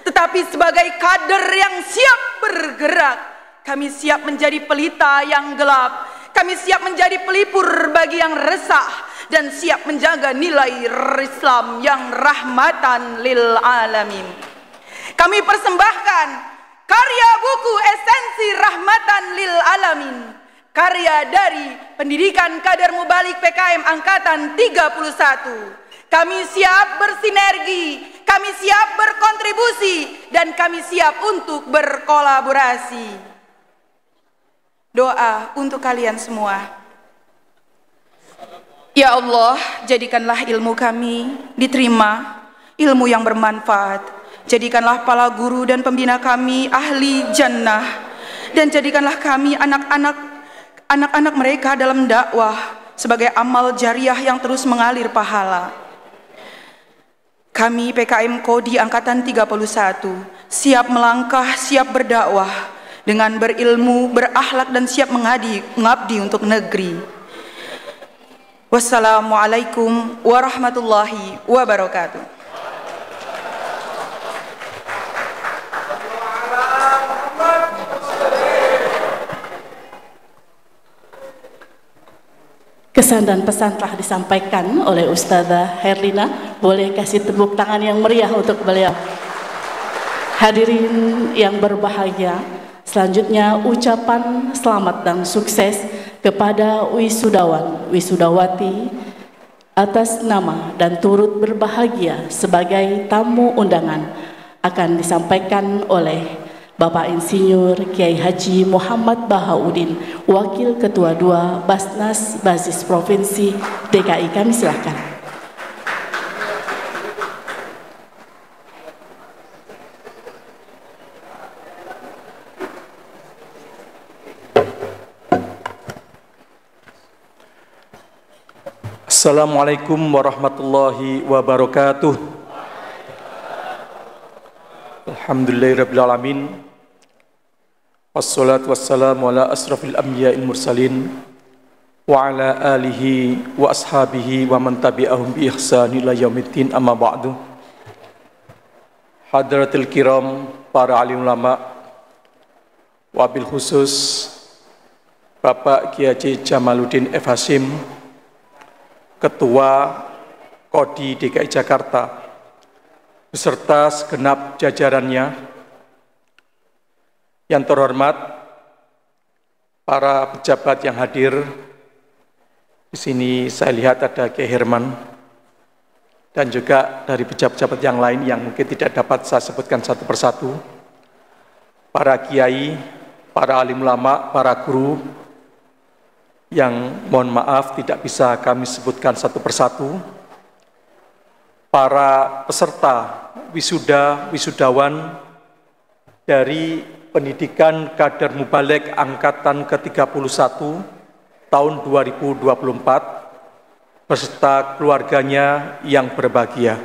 tetapi sebagai kader yang siap bergerak. Kami siap menjadi pelita yang gelap. Kami siap menjadi pelipur bagi yang resah, dan siap menjaga nilai Islam yang rahmatan lil alamin. Kami persembahkan karya buku Esensi Rahmatan lil Alamin, karya dari Pendidikan Kader Mubalik PKM Angkatan 31. Kami siap bersinergi, kami siap berkontribusi, dan kami siap untuk berkolaborasi. Doa untuk kalian semua. Ya Allah, jadikanlah ilmu kami diterima, ilmu yang bermanfaat. Jadikanlah para guru dan pembina kami ahli jannah, dan jadikanlah kami anak-anak mereka dalam dakwah sebagai amal jariah yang terus mengalir pahala. Kami PKM Kodi Angkatan 31 siap melangkah, siap berdakwah dengan berilmu, berakhlak, dan siap mengabdi untuk negeri. Kami PKM Kodi Angkatan 31 siap melangkah, siap berdakwah dengan berilmu, berakhlak, dan siap mengabdi untuk negeri. Kami PKM Kodi Angkatan 31 siap melangkah, siap berdakwah dengan berilmu, berakhlak, dan siap mengabdi untuk negeri. Wassalamualaikum warahmatullahi wabarakatuh. Kesan dan pesan telah disampaikan oleh Ustazah Herlina. Boleh kasih tepuk tangan yang meriah untuk beliau. Hadirin yang berbahagia, selanjutnya ucapan selamat dan sukses kepada wisudawan, wisudawati atas nama dan turut berbahagia sebagai tamu undangan akan disampaikan oleh Bapak Insinyur Kiai Haji Muhammad Bahaudin, Wakil Ketua 2 Basnas Basis Provinsi DKI. Kami silakan. Assalamualaikum warahmatullahi wabarakatuh. Alhamdulillahirrabbilalamin. Wassalatu wassalamu ala asrafil anbiya'il mursalin wa ala alihi wa ashabihi wa man tabi'ahum bi ihsani ila yaumiddin, amma ba'du. Hadratil kiram, para alim ulama, wabil khusus Bapak Kiai Haji Jamaluddin F. Hashim, Ketua Kodi DKI Jakarta, beserta segenap jajarannya. Yang terhormat para pejabat yang hadir di sini, saya lihat ada Kiai Herman dan juga dari pejabat-pejabat yang lain yang mungkin tidak dapat saya sebutkan satu persatu. Para kiai, para alim ulama, para guru yang mohon maaf tidak bisa kami sebutkan satu persatu. Para peserta wisuda, wisudawan dari Pendidikan Kadar Mubaligh Angkatan ke-31 tahun 2024 beserta keluarganya yang berbahagia.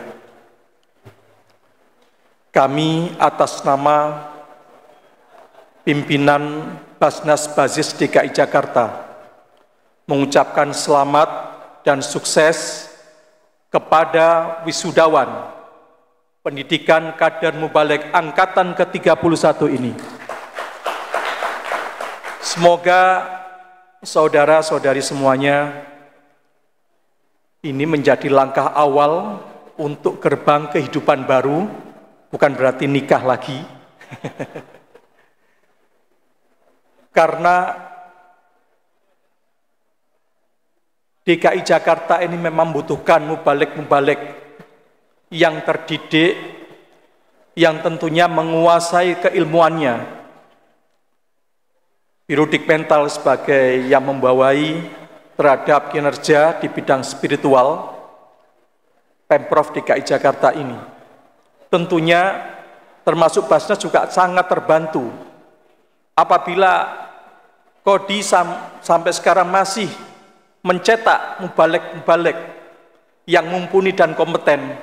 Kami atas nama pimpinan Basnas Basis DKI Jakarta mengucapkan selamat dan sukses kepada wisudawan Pendidikan Kadar Mubaligh Angkatan ke-31 ini. Semoga saudara-saudari semuanya ini menjadi langkah awal untuk gerbang kehidupan baru, bukan berarti nikah lagi. Karena DKI Jakarta ini memang membutuhkan mubaligh-mubaligh yang terdidik, yang tentunya menguasai keilmuannya. Biro Dikmental sebagai yang membawai terhadap kinerja di bidang spiritual Pemprov DKI Jakarta ini. Tentunya termasuk Basnas juga sangat terbantu apabila Kodi sampai sekarang masih mencetak mubaligh-mubaligh yang mumpuni dan kompeten.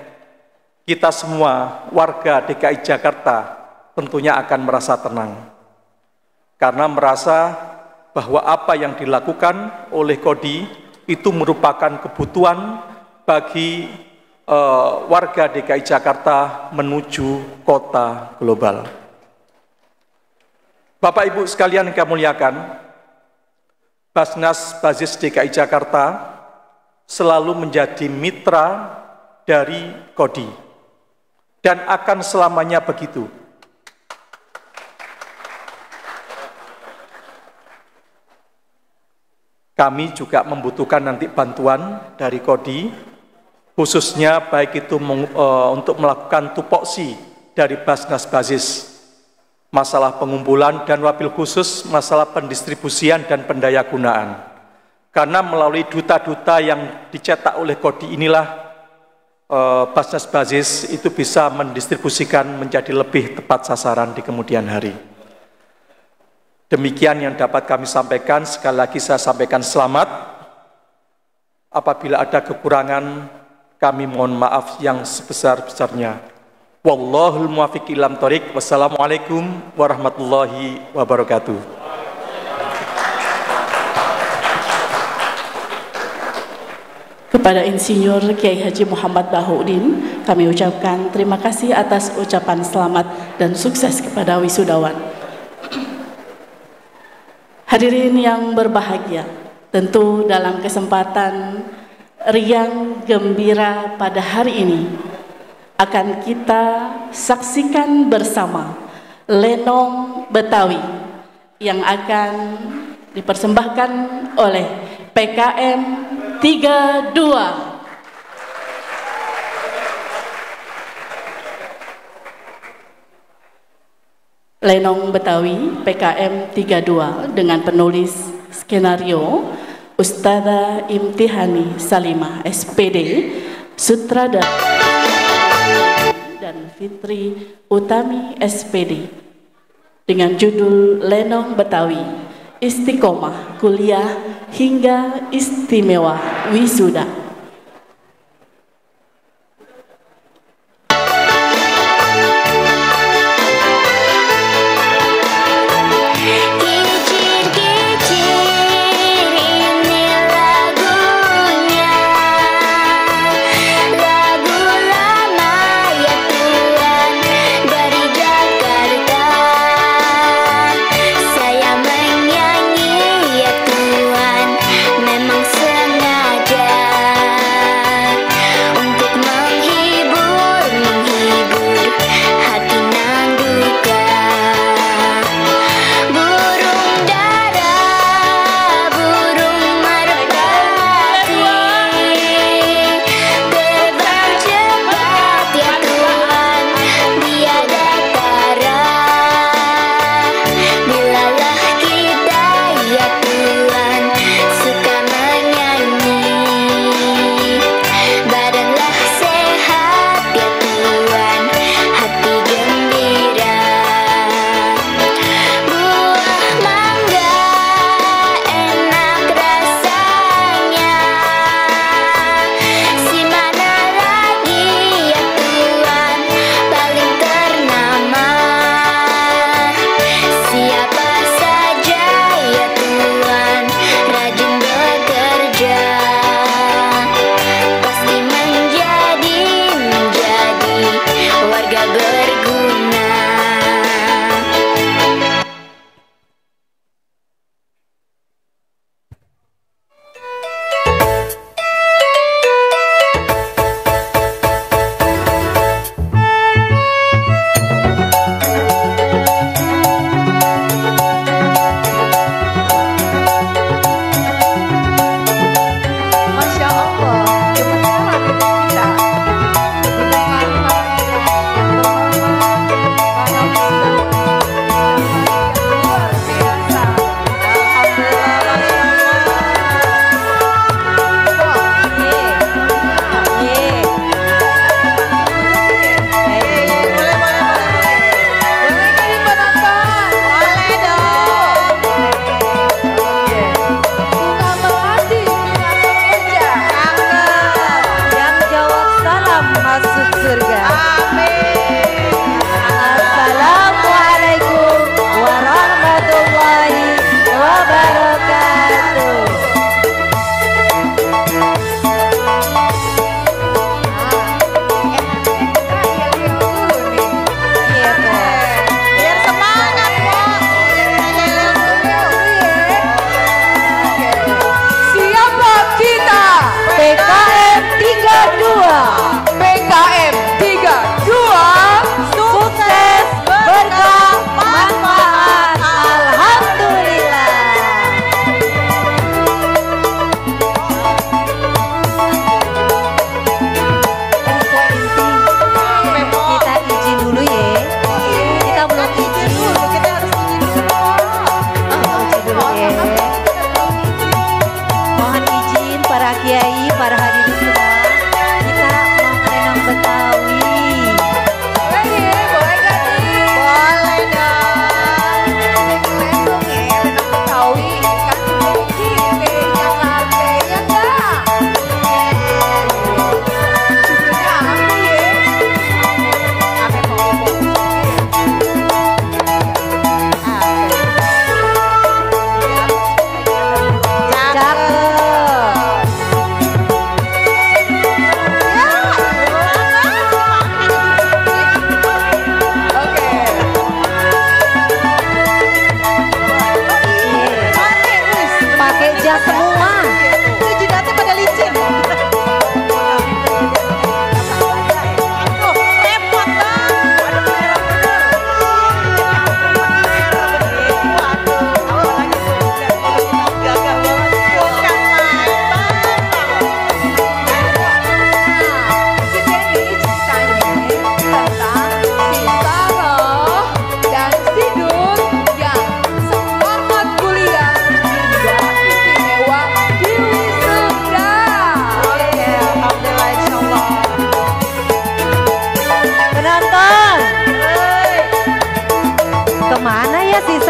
Kita semua warga DKI Jakarta tentunya akan merasa tenang. Karena merasa bahwa apa yang dilakukan oleh Kodi itu merupakan kebutuhan bagi warga DKI Jakarta menuju kota global. Bapak Ibu sekalian yang kami muliakan, Basnas Basis DKI Jakarta selalu menjadi mitra dari Kodi dan akan selamanya begitu. Kami juga membutuhkan nanti bantuan dari Kodi, khususnya baik itu untuk melakukan tupoksi dari Basnas Basis, masalah pengumpulan dan wabil khusus masalah pendistribusian dan pendayagunaan. Karena melalui duta-duta yang dicetak oleh Kodi inilah Basnas Basis itu bisa mendistribusikan menjadi lebih tepat sasaran di kemudian hari. Demikian yang dapat kami sampaikan. Sekali lagi saya sampaikan selamat. Apabila ada kekurangan, kami mohon maaf yang sebesar-besarnya. Wallahul muwaffiq ila thoriq. Wassalamualaikum warahmatullahi wabarakatuh. Kepada Insinyur Kiai Haji Muhammad Bahoudin, kami ucapkan terima kasih atas ucapan selamat dan sukses kepada wisudawan. Hadirin yang berbahagia, tentu dalam kesempatan riang gembira pada hari ini akan kita saksikan bersama lenong Betawi yang akan dipersembahkan oleh PKM 32. Lenong Betawi PKM 32 dengan penulis skenario Ustadzah Imtihani Salimah SPD, sutradara dan Fitri Utami SPD, dengan judul Lenong Betawi, Istiqomah Kuliah hingga Istimewa Wisuda. Memang sengaja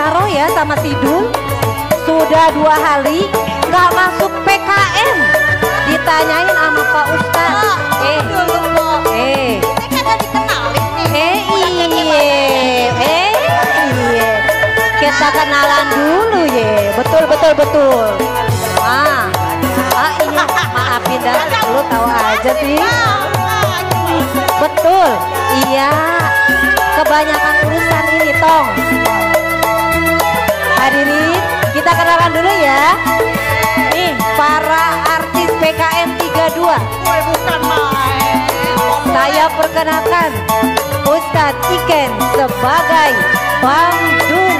Saro ya sama Sidul. Sudah 2 hari nggak masuk PKM. Ditanyain sama Pak Ustadz. Kita kenalan dulu ya. Betul. Ini maafin dah, lu tahu aja sih. Betul, iya. Kebanyakan urusan ini Tong. Hadirin, kita kenalan dulu ya. Nih, para artis PKM 32. Saya perkenalkan Ustadz Iken sebagai Bang Dul.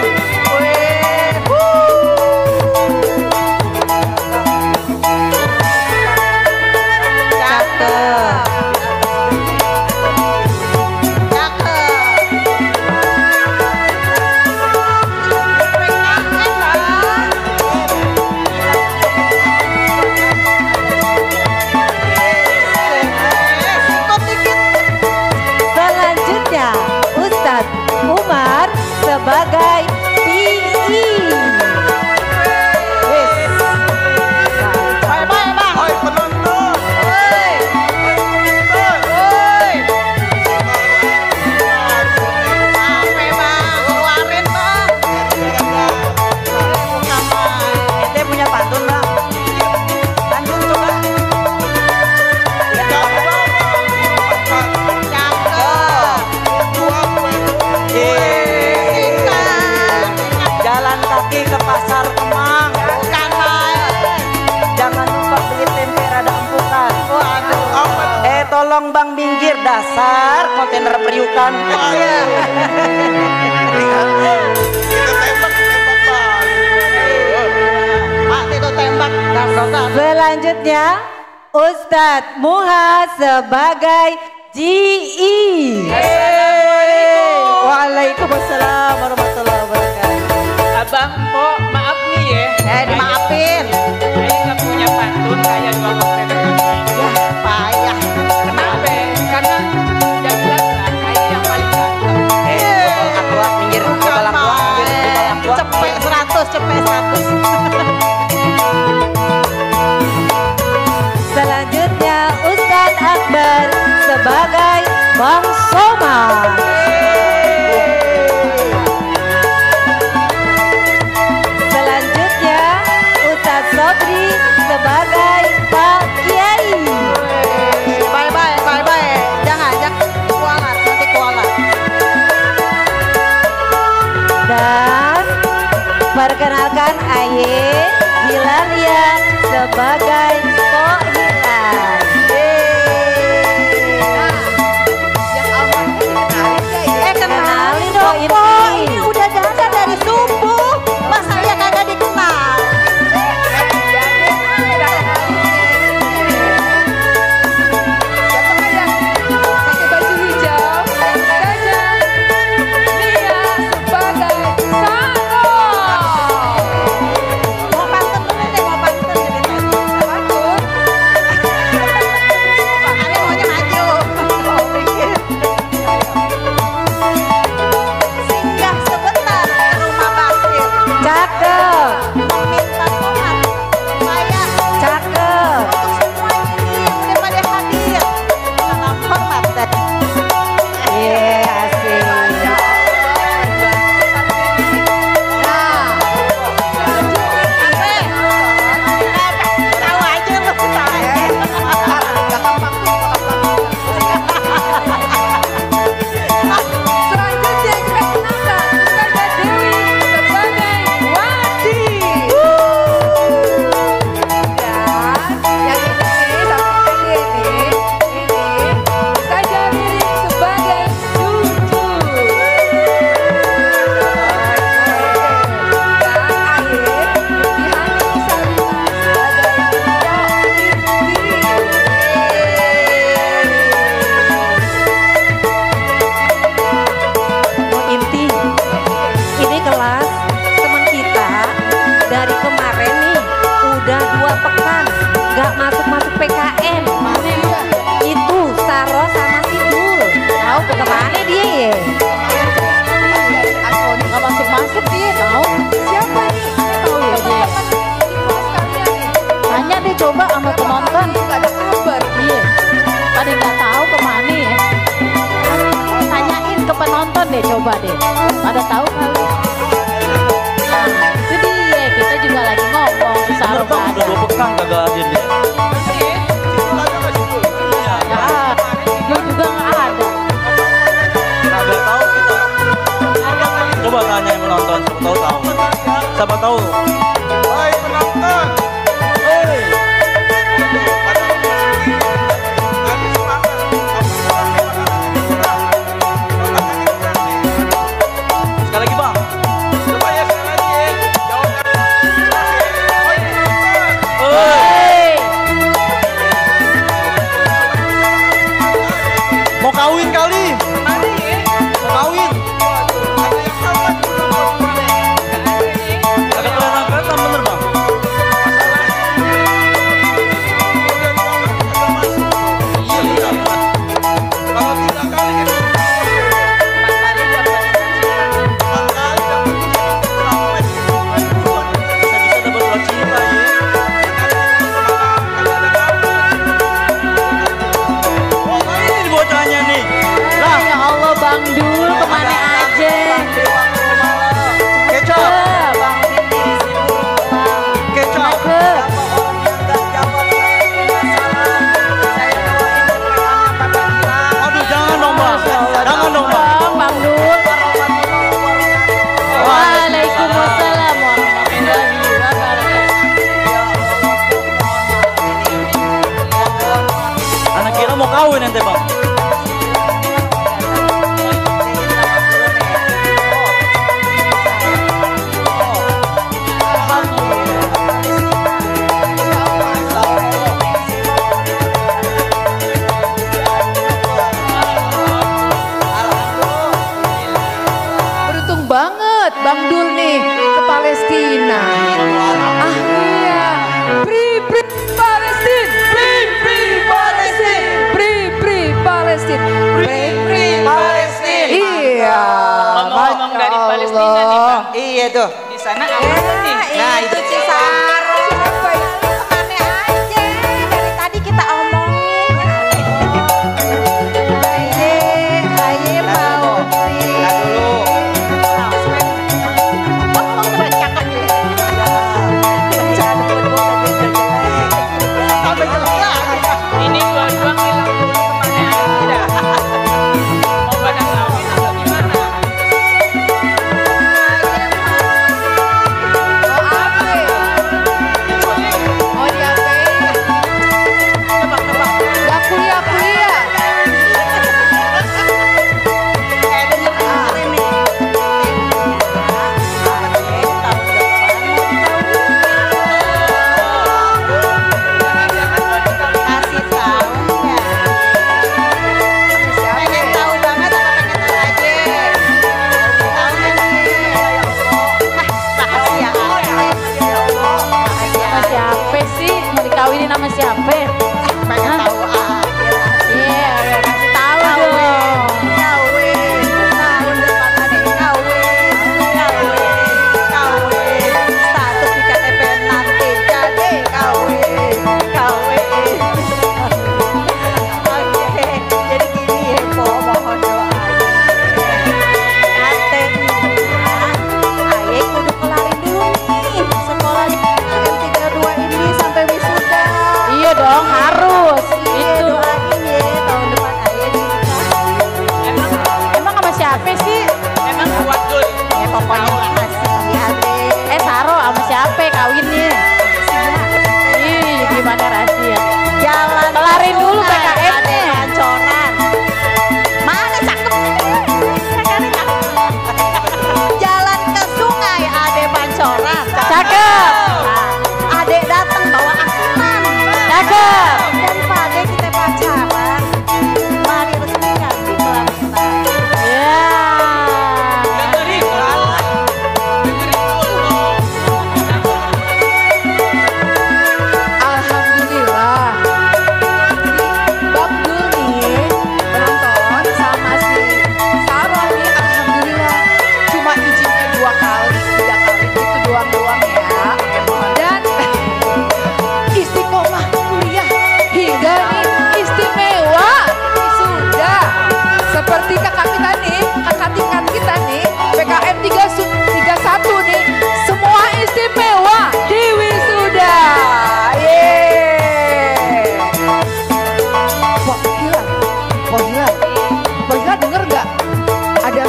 Umar sebagai PI. Bye-bye Bang. Oi penonton. Oi. Sampai Bang, keluarin Bang. Bukan Bang. Kita punya pantun Bang. Pantun coba. Jalan kaki ke pasar Kemang. Bukan jangan lupa beli tempe rada empukan. Tolong Bang minggir, dasar kontainer periukan. Selanjutnya Ustadz Muha sebagai GI. Waalaikumsalam warahmatullahi wabarakatuh. Abang, kok maaf nih ya. Dimaafin. Saya nggak punya pantun kayak jual kontainer. Ya, payah. Kenapa? Karena udah jelas lah, saya yang paling ganteng. Aqua minggir, botol aqua minggir. Cepet 100. Selanjutnya Ustadz Akbar sebagai Bang Soma. Selanjutnya Ustadz Sobri sebagai Pak Kiai. Bye. Jangan kualat, nanti kualat. Dan perkenalkan Aye Hilaria sebagai Pok Hilal. Kenalin dong Pok, ini udah dandan dari subuh. Mas saya kagak dikenal. Pakai baju hijau, saja. Dia sebagai Sano. Mau pantun dulu deh, mau pantun. penonton deh, coba deh. Pada tahu kali? Nah, itu dia. Kita juga lagi ngomong di sarung Bang, udah 2 pekan kagak hadir dia. Gue juga nggak ada. Kagak tahu kita. Coba tanya yang menonton, siapa tahu. Siapa tahu. Hai penonton. Hei. Sekali lagi bang. Coba ya sekali lagi. Mau kawin kali? Mau kawin? Agak kelihatan bener bang. Ya Allah, Bang Dul kemana aja? Kecap. Bang Kecap. Aduh jangan dong bang. Jangan dong bang. Bang Dul. Waalaikumsalam warahmatullahi wabarakatuh. Anak kira mau kawin nanti bang. Beruntung banget Bang Dul nih ke Palestina. Ah iya. Free Palestine. Free Palestine. Free Palestine. Free Palestine. Iya. Ngomong-ngomong dari Palestina nih Bang. Iya tuh. Di sana apa nih? Nah itu Cisaro. Kemana aja dari tadi kita omongin. Aye mau Ini dua-dua bilang dulu kemana aja. Mau pada kawin atau gimana?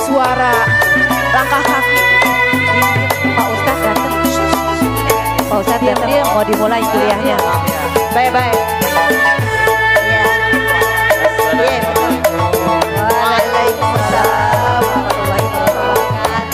suara langkah kaki. Pak Ustadz datang. Pak Ustadz diam-diam mau dimulai kuliahnya. Baik-baik. Iya. Iya. Waalaikumsalam warahmatullahi wabarakatuh.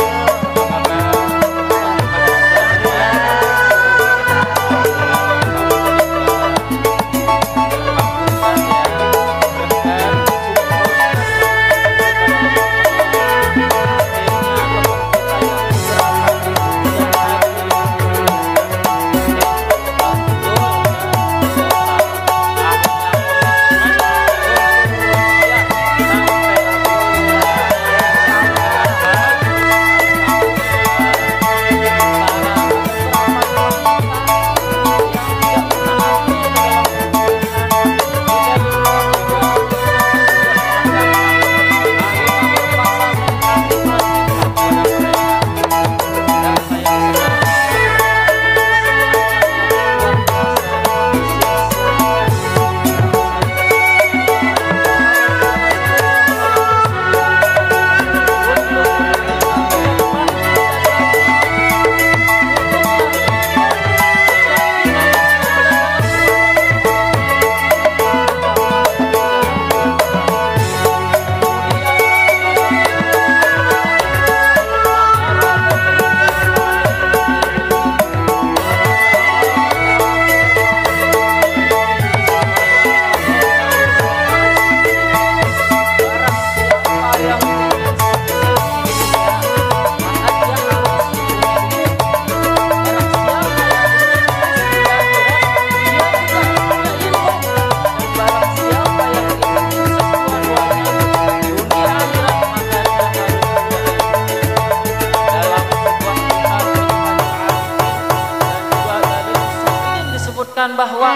Bahwa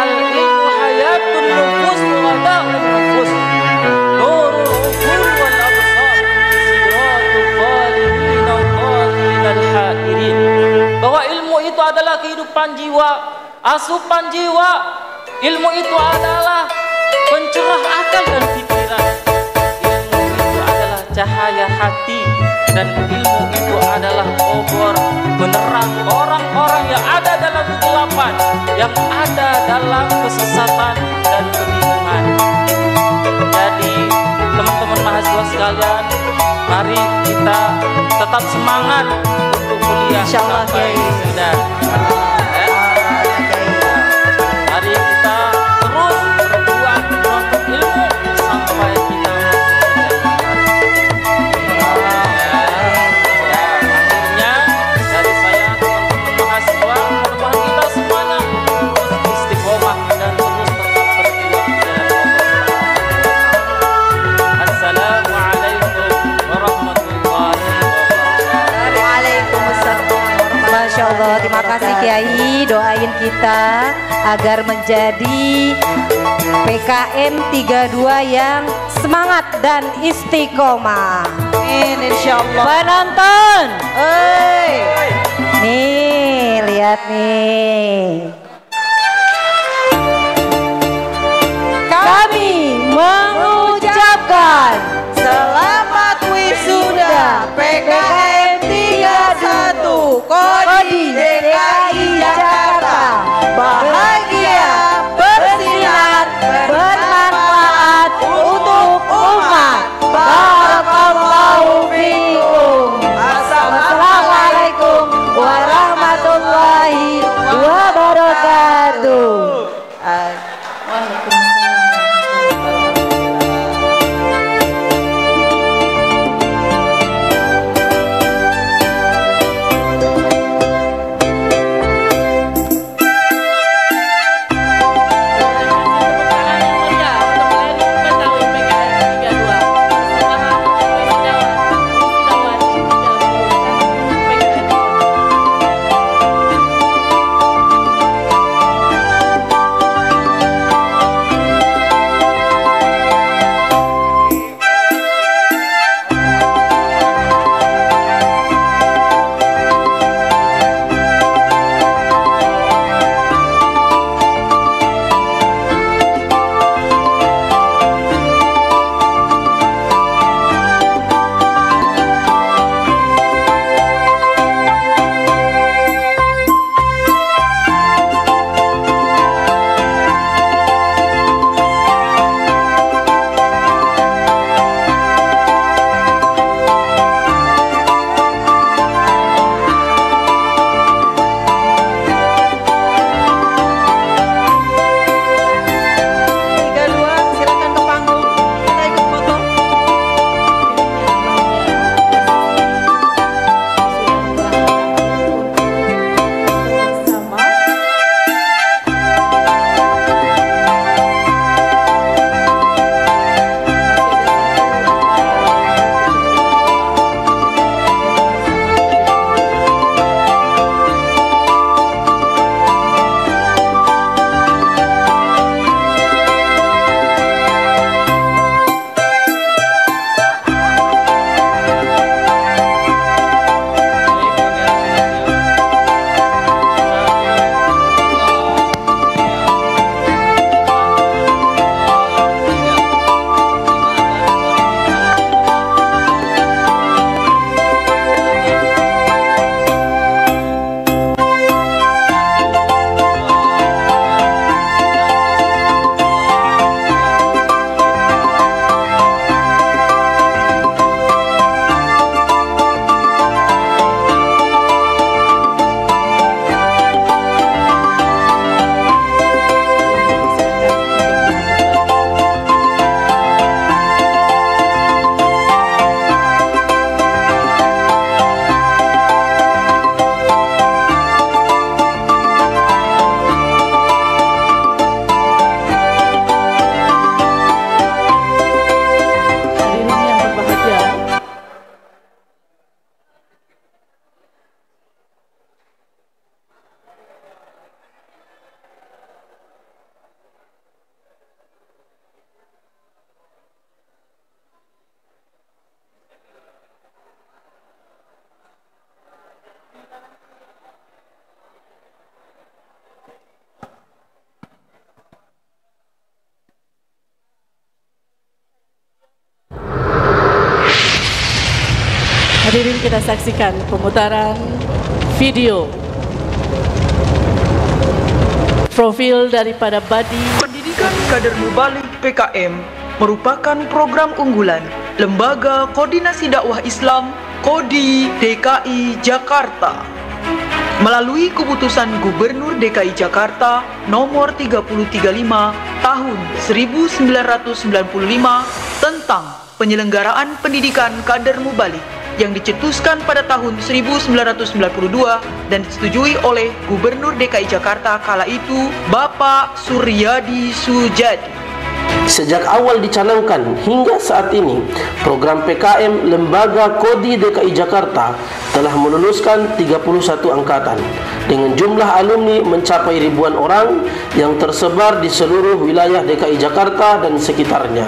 al-ilmu hayatun nufus wa da'un nufus nurul uqul wal absar siratul qalimin wa qalinal hadirin, bahwa ilmu itu adalah kehidupan jiwa, asupan jiwa. Ilmu itu adalah pencerah akal dan pikiran. Ilmu itu adalah cahaya hati, dan ilmu itu adalah obor penerang orang-orang yang ada dalam kegelapan, yang ada dalam kesesatan dan kebingungan. Jadi teman-teman mahasiswa sekalian, mari kita tetap semangat untuk kuliah sampai sudah. Mari kita terus berjuang menuntut ilmu sampai kita Masya Allah, terima kasih Kiai, doain kita agar menjadi PKM 32 yang semangat dan istiqomah. Amin, insya Allah. Penonton, nih lihat nih, kami mengucapkan selamat wisuda PKM 31 Kodi DKI Jakarta, bahagia, bersinar, bermanfaat untuk umat. Barakallahu fiikum. Assalamualaikum warahmatullahi wabarakatuh. Waalaikumsalam. Hadirin, kita saksikan pemutaran video profil daripada Badi. Pendidikan Kader Mubalik PKM merupakan program unggulan Lembaga Koordinasi Dakwah Islam KODI DKI Jakarta. Melalui keputusan Gubernur DKI Jakarta nomor 3035 tahun 1995 tentang penyelenggaraan pendidikan kader mubalik yang dicetuskan pada tahun 1992 dan disetujui oleh Gubernur DKI Jakarta kala itu, Bapak Suryadi Sujadi. Sejak awal dicanangkan hingga saat ini, program PKM Lembaga KODI DKI Jakarta telah meluluskan 31 angkatan dengan jumlah alumni mencapai ribuan orang yang tersebar di seluruh wilayah DKI Jakarta dan sekitarnya.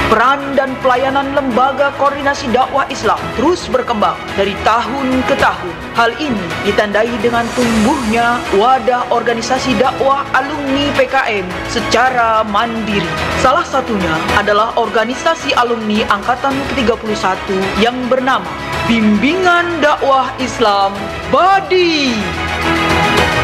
Peran dan pelayanan Lembaga Koordinasi Dakwah Islam terus berkembang dari tahun ke tahun. Hal ini ditandai dengan tumbuhnya wadah organisasi dakwah alumni PKM secara mandiri. Salah satunya adalah organisasi alumni Angkatan ke-31 yang bernama Bimbingan Dakwah Islam Badi.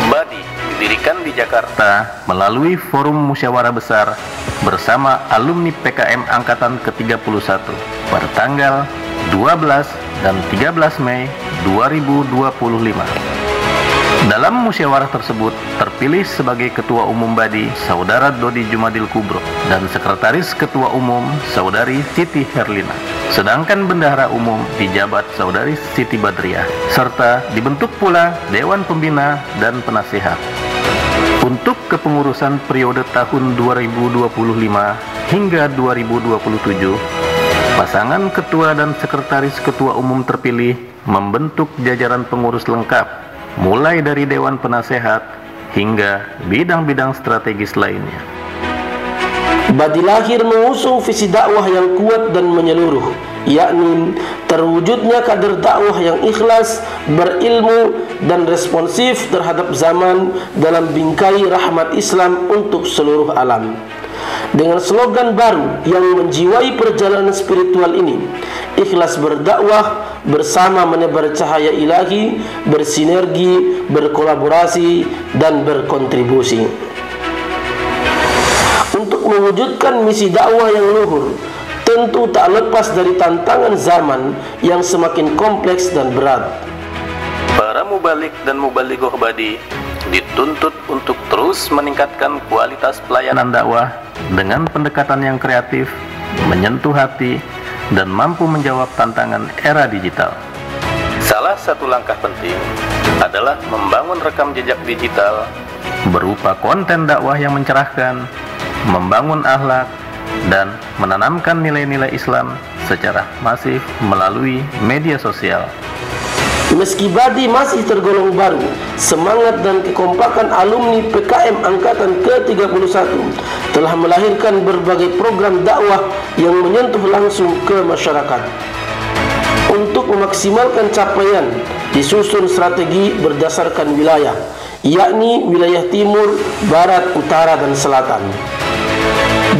Badi didirikan di Jakarta melalui Forum Musyawarah Besar bersama alumni PKM Angkatan ke-31 pada tanggal 12 dan 13 Mei 2025. Dalam musyawarah tersebut terpilih sebagai Ketua Umum Badi Saudara Dodi Jumadil Kubro dan Sekretaris Ketua Umum Saudari Siti Herlina. Sedangkan Bendahara Umum dijabat Saudari Siti Badriah, serta dibentuk pula Dewan Pembina dan Penasihat. Untuk kepengurusan periode tahun 2025 hingga 2027, pasangan Ketua dan Sekretaris Ketua Umum terpilih membentuk jajaran pengurus lengkap, mulai dari Dewan Penasehat hingga bidang-bidang strategis lainnya. Badi lahir mengusung visi dakwah yang kuat dan menyeluruh, yakni terwujudnya kader dakwah yang ikhlas, berilmu, dan responsif terhadap zaman dalam bingkai rahmat Islam untuk seluruh alam. Dengan slogan baru yang menjiwai perjalanan spiritual ini, ikhlas berdakwah, bersama menebar cahaya ilahi, bersinergi, berkolaborasi, dan berkontribusi. Untuk mewujudkan misi dakwah yang luhur, tentu tak lepas dari tantangan zaman yang semakin kompleks dan berat. Para mubalik dan mubalighah Badi dituntut untuk terus meningkatkan kualitas pelayanan dakwah dengan pendekatan yang kreatif, menyentuh hati, dan mampu menjawab tantangan era digital. Salah satu langkah penting adalah membangun rekam jejak digital berupa konten dakwah yang mencerahkan, membangun akhlak, dan menanamkan nilai-nilai Islam secara masif melalui media sosial. Meski Badi masih tergolong baru, semangat dan kekompakan alumni PKM Angkatan ke-31 telah melahirkan berbagai program dakwah yang menyentuh langsung ke masyarakat. Untuk memaksimalkan capaian, disusun strategi berdasarkan wilayah, yakni wilayah timur, barat, utara, dan selatan.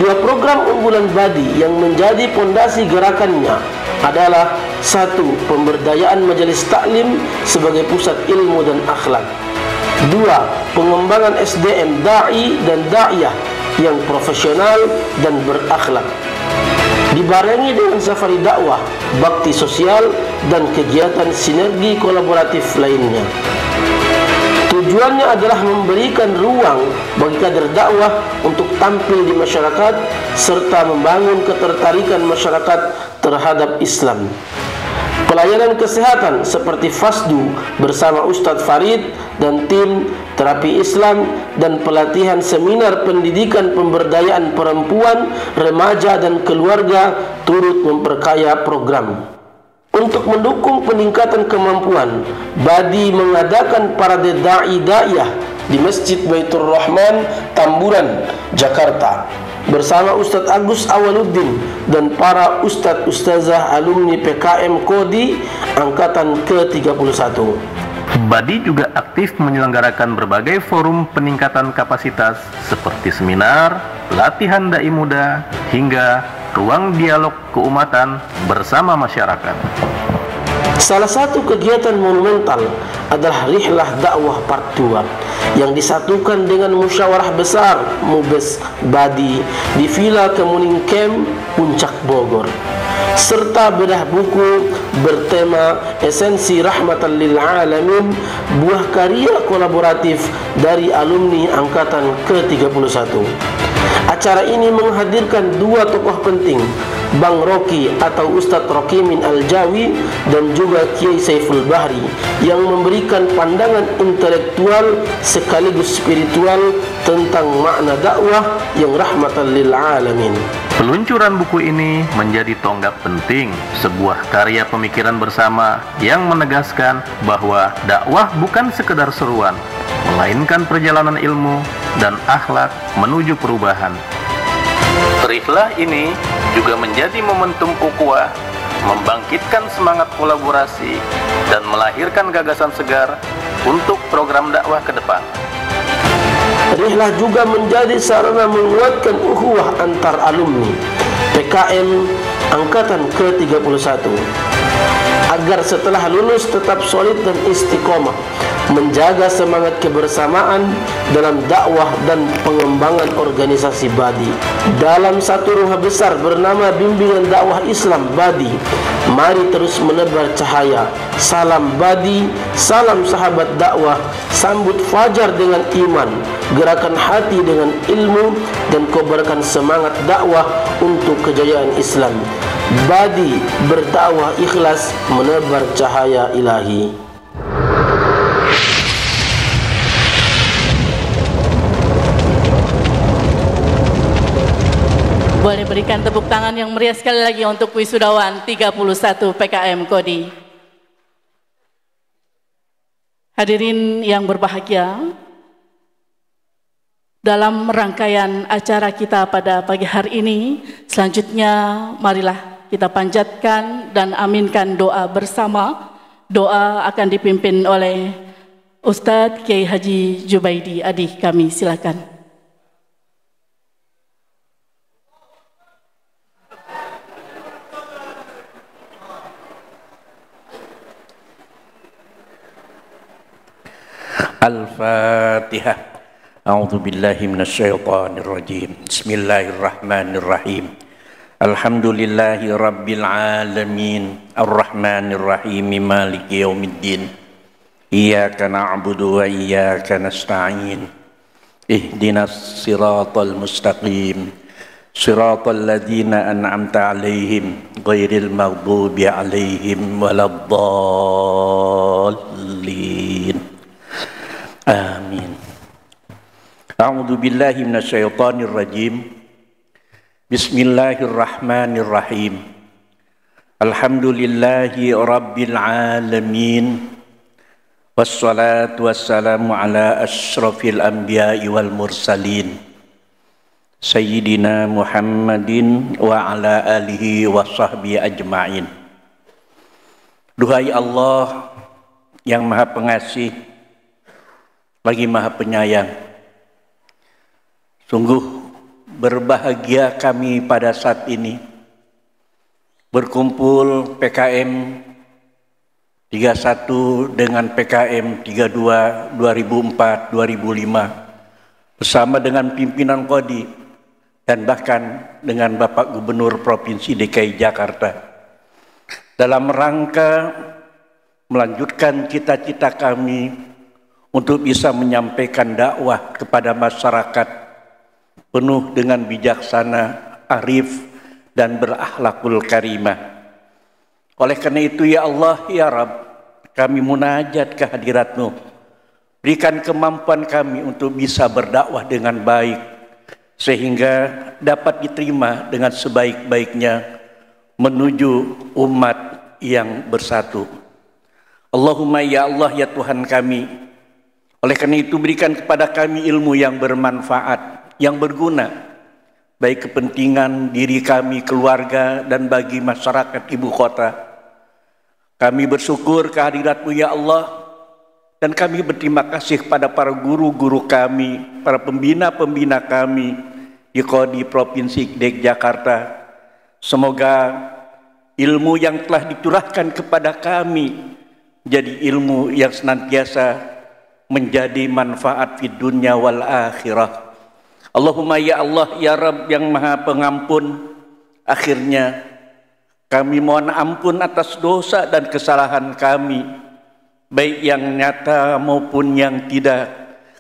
Dua program unggulan Badi yang menjadi pondasi gerakannya adalah: 1. Pemberdayaan majelis taklim sebagai pusat ilmu dan akhlak. 2. Pengembangan SDM da'i dan da'iyah yang profesional dan berakhlak, dibarengi dengan safari dakwah, bakti sosial, dan kegiatan sinergi kolaboratif lainnya. Tujuannya adalah memberikan ruang bagi kader dakwah untuk tampil di masyarakat serta membangun ketertarikan masyarakat terhadap Islam. Pelayanan kesehatan seperti Fasdu bersama Ustadz Farid dan tim, terapi Islam, dan pelatihan seminar pendidikan pemberdayaan perempuan, remaja, dan keluarga turut memperkaya program. Untuk mendukung peningkatan kemampuan, Badi mengadakan parade da'i da'iyah di Masjid Baitur Rahman, Tamburan, Jakarta bersama Ustadz Agus Awaluddin dan para ustadz-ustazah alumni PKM KODI Angkatan ke-31. Badi juga aktif menyelenggarakan berbagai forum peningkatan kapasitas seperti seminar, pelatihan dai muda, hingga ruang dialog keumatan bersama masyarakat. Salah satu kegiatan monumental adalah Rihlah Dakwah Part 2 yang disatukan dengan musyawarah besar Mubes Badi di Villa Kemuning Camp, Puncak Bogor, serta bedah buku bertema Esensi Rahmatan lil Alamin, buah karya kolaboratif dari alumni angkatan ke-31. Acara ini menghadirkan dua tokoh penting, Bang Roki atau Ustadz Rokimin Al-Jawi dan juga Kiai Saiful Bahri, yang memberikan pandangan intelektual sekaligus spiritual tentang makna dakwah yang rahmatan lil alamin. Peluncuran buku ini menjadi tonggak penting sebuah karya pemikiran bersama yang menegaskan bahwa dakwah bukan sekedar seruan, melainkan perjalanan ilmu dan akhlak menuju perubahan. Rihlah ini juga menjadi momentum ukhuwah, membangkitkan semangat kolaborasi dan melahirkan gagasan segar untuk program dakwah ke depan. Rihlah juga menjadi sarana menguatkan ukhuwah antar alumni PKM angkatan ke-31 agar setelah lulus tetap solid dan istiqomah menjaga semangat kebersamaan dalam dakwah dan pengembangan organisasi Badi. Dalam satu rumah besar bernama Bimbingan Dakwah Islam Badi, mari terus menebar cahaya. Salam Badi, salam sahabat dakwah, sambut fajar dengan iman, gerakan hati dengan ilmu, dan kobarkan semangat dakwah untuk kejayaan Islam. Badi berdakwah ikhlas, menebar cahaya ilahi. Boleh berikan tepuk tangan yang meriah sekali lagi untuk wisudawan 31 PKM Kodi. Hadirin yang berbahagia, dalam rangkaian acara kita pada pagi hari ini, selanjutnya marilah kita panjatkan dan aminkan doa bersama. Doa akan dipimpin oleh Ustadz Kiai Haji Jubaidi. Adik kami, silakan. Al-Fatihah. A'udzu billahi minasyaitonir rajim. Bismillahirrahmanirrahim. Alhamdulillahi rabbil alamin. Arrahmanir rahim. Maliki yaumiddin. Iyyaka na'budu wa iyyaka nasta'in. Ihdinas siratal mustaqim. Siratal ladzina an'amta 'alaihim ghairil maghdubi 'alaihim waladdallin. Amin. A'udzu billahi minasyaitonir rajim. Bismillahirrahmanirrahim. Alhamdulillahi rabbil alamin. Wassalatu wassalamu ala asyrafil anbiya'i wal mursalin. Sayyidina Muhammadin wa ala alihi wa sahbihi ajma'in. Duhai Allah yang Maha Pengasih lagi Maha Penyayang, sungguh berbahagia kami pada saat ini berkumpul PKM 31 dengan PKM 32 2004-2005 bersama dengan pimpinan Kodi dan bahkan dengan Bapak Gubernur Provinsi DKI Jakarta dalam rangka melanjutkan cita-cita kami untuk bisa menyampaikan dakwah kepada masyarakat penuh dengan bijaksana, arif, dan berakhlakul karimah. Oleh karena itu, ya Allah, ya Rabb, kami munajat kehadirat-Mu. Berikan kemampuan kami untuk bisa berdakwah dengan baik, sehingga dapat diterima dengan sebaik-baiknya menuju umat yang bersatu. Allahumma ya Allah, ya Tuhan kami, oleh karena itu berikan kepada kami ilmu yang bermanfaat, yang berguna, baik kepentingan diri kami, keluarga, dan bagi masyarakat ibu kota. Kami bersyukur kehadirat-Mu ya Allah, dan kami berterima kasih pada para guru-guru kami, para pembina-pembina kami di Kodi Provinsi DKI Jakarta. Semoga ilmu yang telah dicurahkan kepada kami jadi ilmu yang senantiasa menjadi manfaat di dunia wal akhirah. Allahumma ya Allah ya Rabb yang Maha Pengampun, akhirnya kami mohon ampun atas dosa dan kesalahan kami, baik yang nyata maupun yang tidak,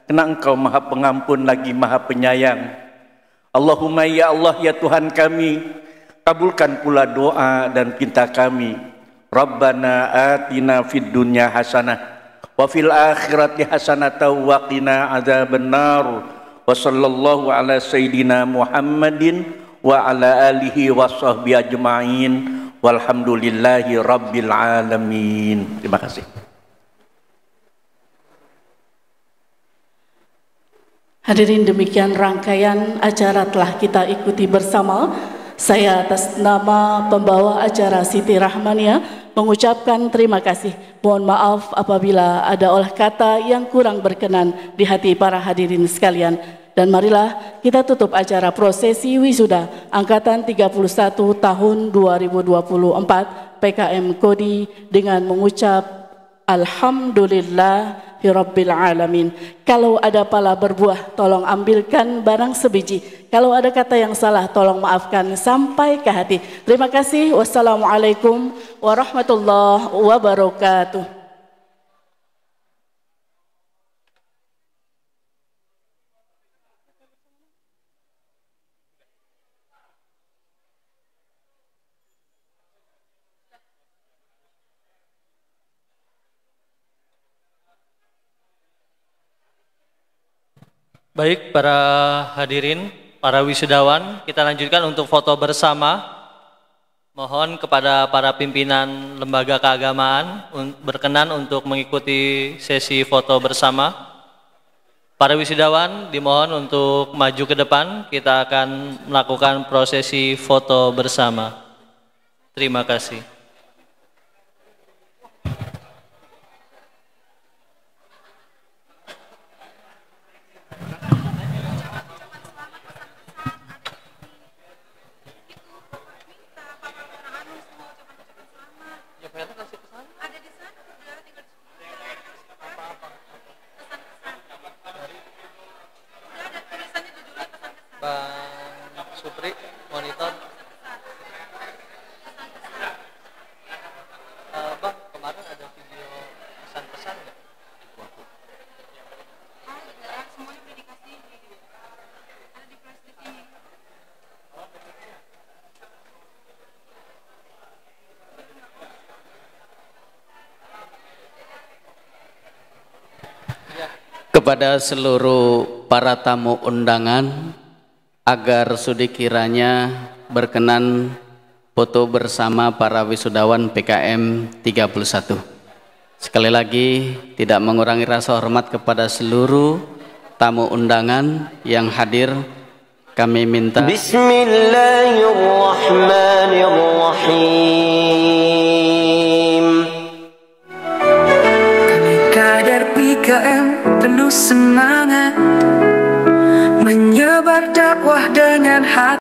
karena Engkau Maha Pengampun lagi Maha Penyayang. Allahumma ya Allah ya Tuhan kami, kabulkan pula doa dan pinta kami. Rabbana atina fid dunya hasanah wa fil akhirati hasanah wa qina adzabannar. Wa sallallahu ala sayyidina Muhammadin wa ala alihi wa sahbihi ajma'in. Walhamdulillahi rabbil alamin. Terima kasih. Hadirin, demikian rangkaian acara telah kita ikuti bersama. Saya atas nama pembawa acara Siti Rahmania mengucapkan terima kasih. Mohon maaf apabila ada olah kata yang kurang berkenan di hati para hadirin sekalian. Dan marilah kita tutup acara prosesi wisuda Angkatan 31 tahun 2024 PKM Kodi dengan mengucap Alhamdulillahirabbil alamin. Kalau ada pala berbuah, tolong ambilkan barang sebiji. Kalau ada kata yang salah, tolong maafkan sampai ke hati. Terima kasih. Wassalamualaikum warahmatullahi wabarakatuh. Baik, para hadirin, para wisudawan, kita lanjutkan untuk foto bersama. Mohon kepada para pimpinan lembaga keagamaan berkenan untuk mengikuti sesi foto bersama. Para wisudawan dimohon untuk maju ke depan, kita akan melakukan prosesi foto bersama. Terima kasih. Bang Supri, monitor. Bang, kemarin ada video pesan-pesan nggak? Semuanya udah dikasih, ada di plastik ini. Kepada seluruh para tamu undangan, agar sudi kiranya berkenan foto bersama para wisudawan PKM 31. Sekali lagi tidak mengurangi rasa hormat kepada seluruh tamu undangan yang hadir, kami minta Bismillahirrahmanirrahim. Kami kader PKM penuh semangat